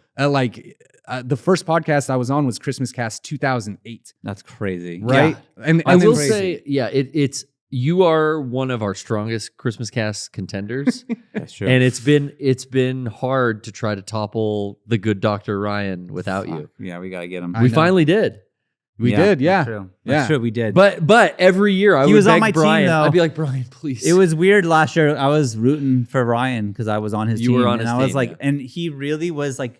S3: The first podcast I was on was Christmas Cast 2008.
S2: That's crazy.
S3: Right.
S1: Yeah.
S3: And
S1: I will
S3: then-
S1: say, it's you are one of our strongest Christmas cast contenders.
S2: That's true.
S1: And it's been hard to try to topple the good Dr. Ryan without you.
S2: Yeah, we got to get him.
S3: I
S1: We
S3: know.
S1: finally did.
S3: we did, yeah.
S2: That's true.
S3: Yeah.
S2: That's true. We did.
S1: But every year I
S2: He
S1: would
S2: was on
S1: beg
S2: my team,
S1: Bryan.
S2: though.
S1: I'd be like, Bryan, please.
S2: it was weird last year. I was rooting for Ryan because I was on his
S1: You
S2: team.
S1: were on
S2: and
S1: his
S2: I was
S1: team,
S2: like,
S1: yeah.
S2: and he really was like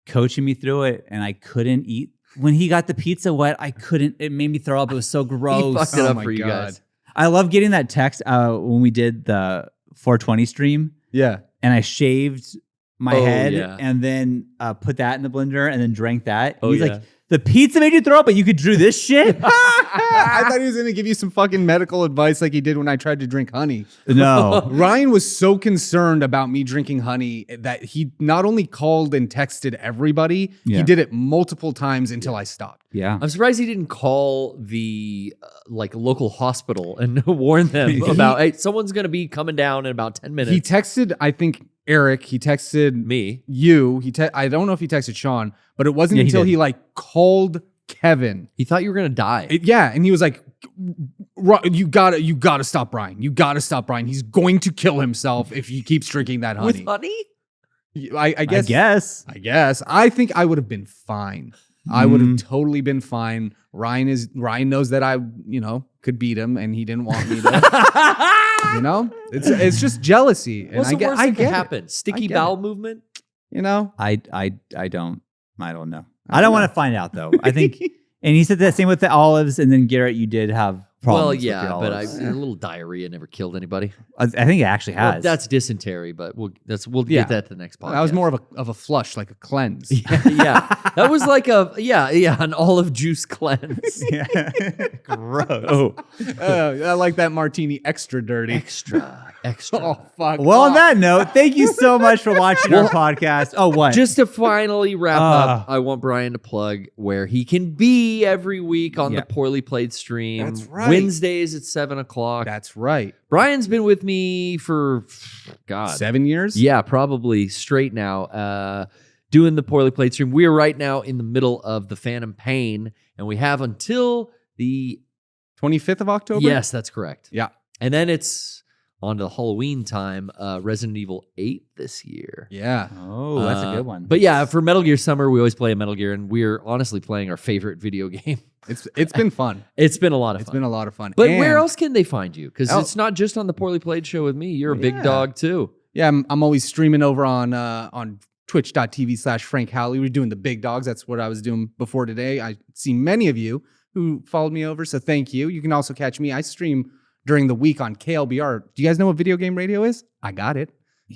S2: coaching me through it, and I couldn't eat. When he got the pizza wet, I couldn't. It made me throw up. It was so
S1: He
S2: gross.
S1: fucked it
S3: Oh
S1: up
S3: my
S1: for you
S3: God.
S1: guys.
S2: I love getting that text when we did the 420 stream,
S3: Yeah.
S2: and I shaved my
S1: Oh,
S2: head
S1: yeah.
S2: and then put that in the blender and then drank that.
S1: Oh,
S2: He's
S1: yeah.
S2: like, the pizza made you throw up, but you could do this shit?
S3: I thought he was going to give you some fucking medical advice like he did when I tried to drink honey.
S2: No.
S3: Ryan was so concerned about me drinking honey that he not only called and texted everybody,
S2: Yeah.
S3: he did it multiple times until I stopped.
S2: Yeah.
S1: I'm surprised he didn't call the local hospital and warn them about, hey, someone's going to be coming down in about 10 minutes.
S3: He texted, I think, Eric. He texted
S1: Me.
S3: you. I don't know if he texted Shawn, but it wasn't
S2: Yeah, he
S3: until
S2: did.
S3: he like called Kevin.
S1: He thought you were going to die.
S3: And he was like, you gotta stop Bryan. You gotta stop Bryan. He's going to kill himself if he keeps drinking that honey.
S1: With honey?
S3: I guess.
S2: I guess.
S3: I guess. I think I would have been fine. I would have
S2: Mm.
S3: totally been fine. Ryan knows that I, could beat him, and he didn't want me to. It's just jealousy. And
S1: What's the worst
S3: I
S1: that could
S3: get it.
S1: happen? Sticky
S3: get
S1: bowel movement?
S2: I don't know. I don't
S3: know.
S2: want to find out though. I think, and he said the same with the olives, and then Garrett, you did have problems.
S1: Well,
S2: with your
S1: yeah, but
S2: olives.
S1: a little diarrhea never killed anybody.
S2: I think it actually
S1: Well,
S2: has.
S1: that's dysentery, but we'll
S3: Yeah.
S1: get that to the next podcast.
S3: That was more of a flush, like a cleanse.
S1: yeah. That was like an olive juice cleanse.
S2: gross.
S1: Oh,
S3: I like that martini extra dirty.
S1: extra.
S3: Oh fuck.
S2: Well, on that note, thank you so much for watching our podcast. Oh, what?
S1: Just to finally wrap up, I want Bryan to plug where he can be every week on
S2: Yeah.
S1: the Poorly Played stream.
S3: That's right.
S1: Wednesdays at 7:00.
S3: That's right.
S1: Bryan's been with me for
S3: 7 years.
S1: Yeah, probably straight now. Doing the Poorly Played stream. We are right now in the middle of the Phantom Pain, and we have until the
S3: 25th of October.
S1: Yes, that's correct.
S3: Yeah.
S1: And then it's on to Halloween time, Resident Evil 8 this year.
S3: Yeah.
S2: Oh, that's a good one.
S1: But yeah, for Metal Gear Summer, we always play a Metal Gear, and we're honestly playing our favorite video game.
S3: It's been fun.
S1: It's been a lot of
S3: It's
S1: fun.
S3: been a lot of fun.
S1: But
S3: And-
S1: where else can they find you? Because
S3: Oh.
S1: it's not just on the Poorly Played show with me. You're a big
S3: Yeah.
S1: dog too.
S3: Yeah, I'm always streaming over on twitch.tv/Frank Howley. We're doing the big dogs. That's what I was doing before today. I see many of you who followed me over, so thank you. You can also catch me. I stream during the week on KLBR. Do you guys know what video game radio is? I got it.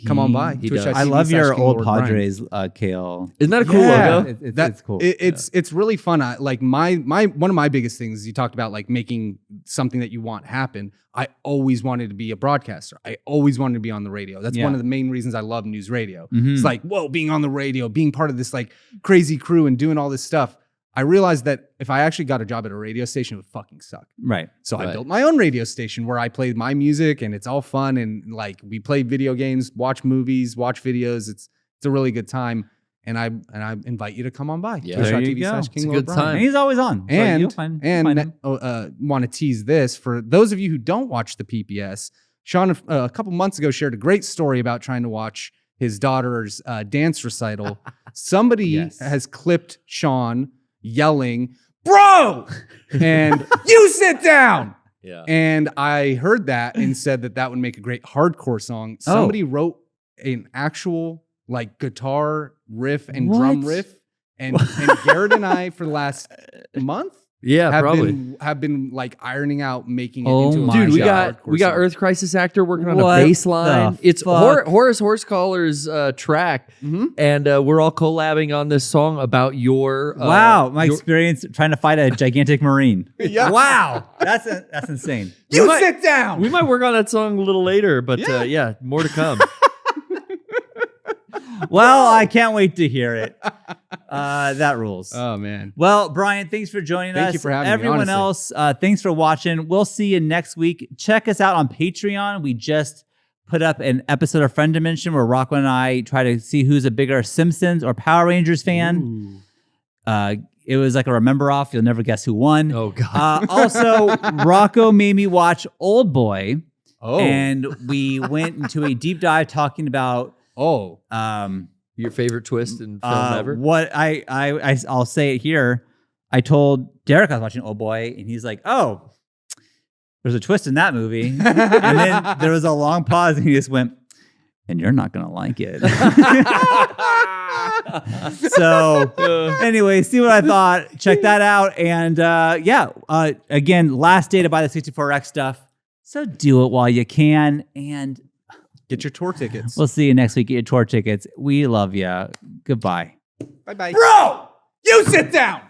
S3: come on by.
S1: He
S3: Twitch
S1: does.
S2: I love your
S3: TV/King
S2: old
S3: Lord Bryan.
S2: Padres, Kale.
S1: Isn't that a cool
S3: Yeah.
S1: logo?
S2: It's cool.
S3: It's really fun. Like my one of my biggest things you talked about, like making something that you want happen. I always wanted to be a broadcaster. I always wanted to be on the radio. That's one of the main reasons I love news radio. It's like, whoa, being on the radio, being part of this like crazy crew and doing all this stuff. I realized that if I actually got a job at a radio station, it would fucking suck.
S2: Right.
S3: So I
S1: Right.
S3: built my own radio station where I played my music and it's all fun and like we play video games, watch movies, watch videos. It's a really good time. And I invite you to come on by.
S1: Yeah.
S2: There you
S3: Twitch.tv/King
S2: go.
S3: Lord
S1: It's a good
S3: Bryan.
S1: time.
S2: And he's always on. So
S3: And
S2: you'll find him.
S3: want to tease this for those of you who don't watch the PPS. Shawn a couple months ago shared a great story about trying to watch his daughter's dance recital. Somebody
S2: Yes.
S3: has clipped Shawn yelling, "Bro!" and "You sit down."
S1: Yeah.
S3: And I heard that and said that would make a great hardcore song.
S2: Oh.
S3: Somebody wrote an actual like guitar riff and drum
S2: What?
S3: riff, and Garrett and I for the last month
S1: Yeah, probably.
S3: have been like ironing out making it
S2: Oh
S3: into a
S2: my
S1: Dude, we
S2: God.
S1: got
S3: song.
S1: Earth Crisis Actor working on
S2: What
S1: a bass line.
S2: the
S1: It's
S2: fuck?
S1: Horace Horsecollar's track,
S3: Mhm.
S1: and we're all collabing on this song about your
S2: Wow, my
S1: your-
S2: experience trying to fight a gigantic marine.
S3: Yeah.
S2: Wow, that's insane.
S3: You
S1: might-
S3: sit down.
S1: We might work on that song a little later, but
S3: Yeah.
S1: yeah, more to come.
S2: Well, I can't wait to hear it. That rules.
S3: Oh man.
S2: Well, Bryan, thanks for joining us.
S3: Thank you for having me,
S2: Everyone
S3: honestly.
S2: else, thanks for watching. We'll see you next week. Check us out on Patreon. We just put up an episode of Friend Dimension where Rocco and I try to see who's a bigger Simpsons or Power Rangers fan. It was like a remember off. You'll never guess who won.
S1: Oh god.
S2: Also, Rocco made me watch Old Boy,
S3: Oh.
S2: and we went into a deep dive talking about
S1: Your favorite twist in film ever?
S2: what I'll say it here. I told Derek I was watching Old Boy, and he's like, "Oh, there's a twist in that movie." And then there was a long pause, and he just went, "And you're not gonna like it." So anyway, see what I thought. Check that out, and again, last day to buy the 64X stuff. So do it while you can, and
S3: Get your tour tickets.
S2: we'll see you next week. Get your tour tickets. We love you. Goodbye.
S3: Bye bye.
S2: Bro, you sit down.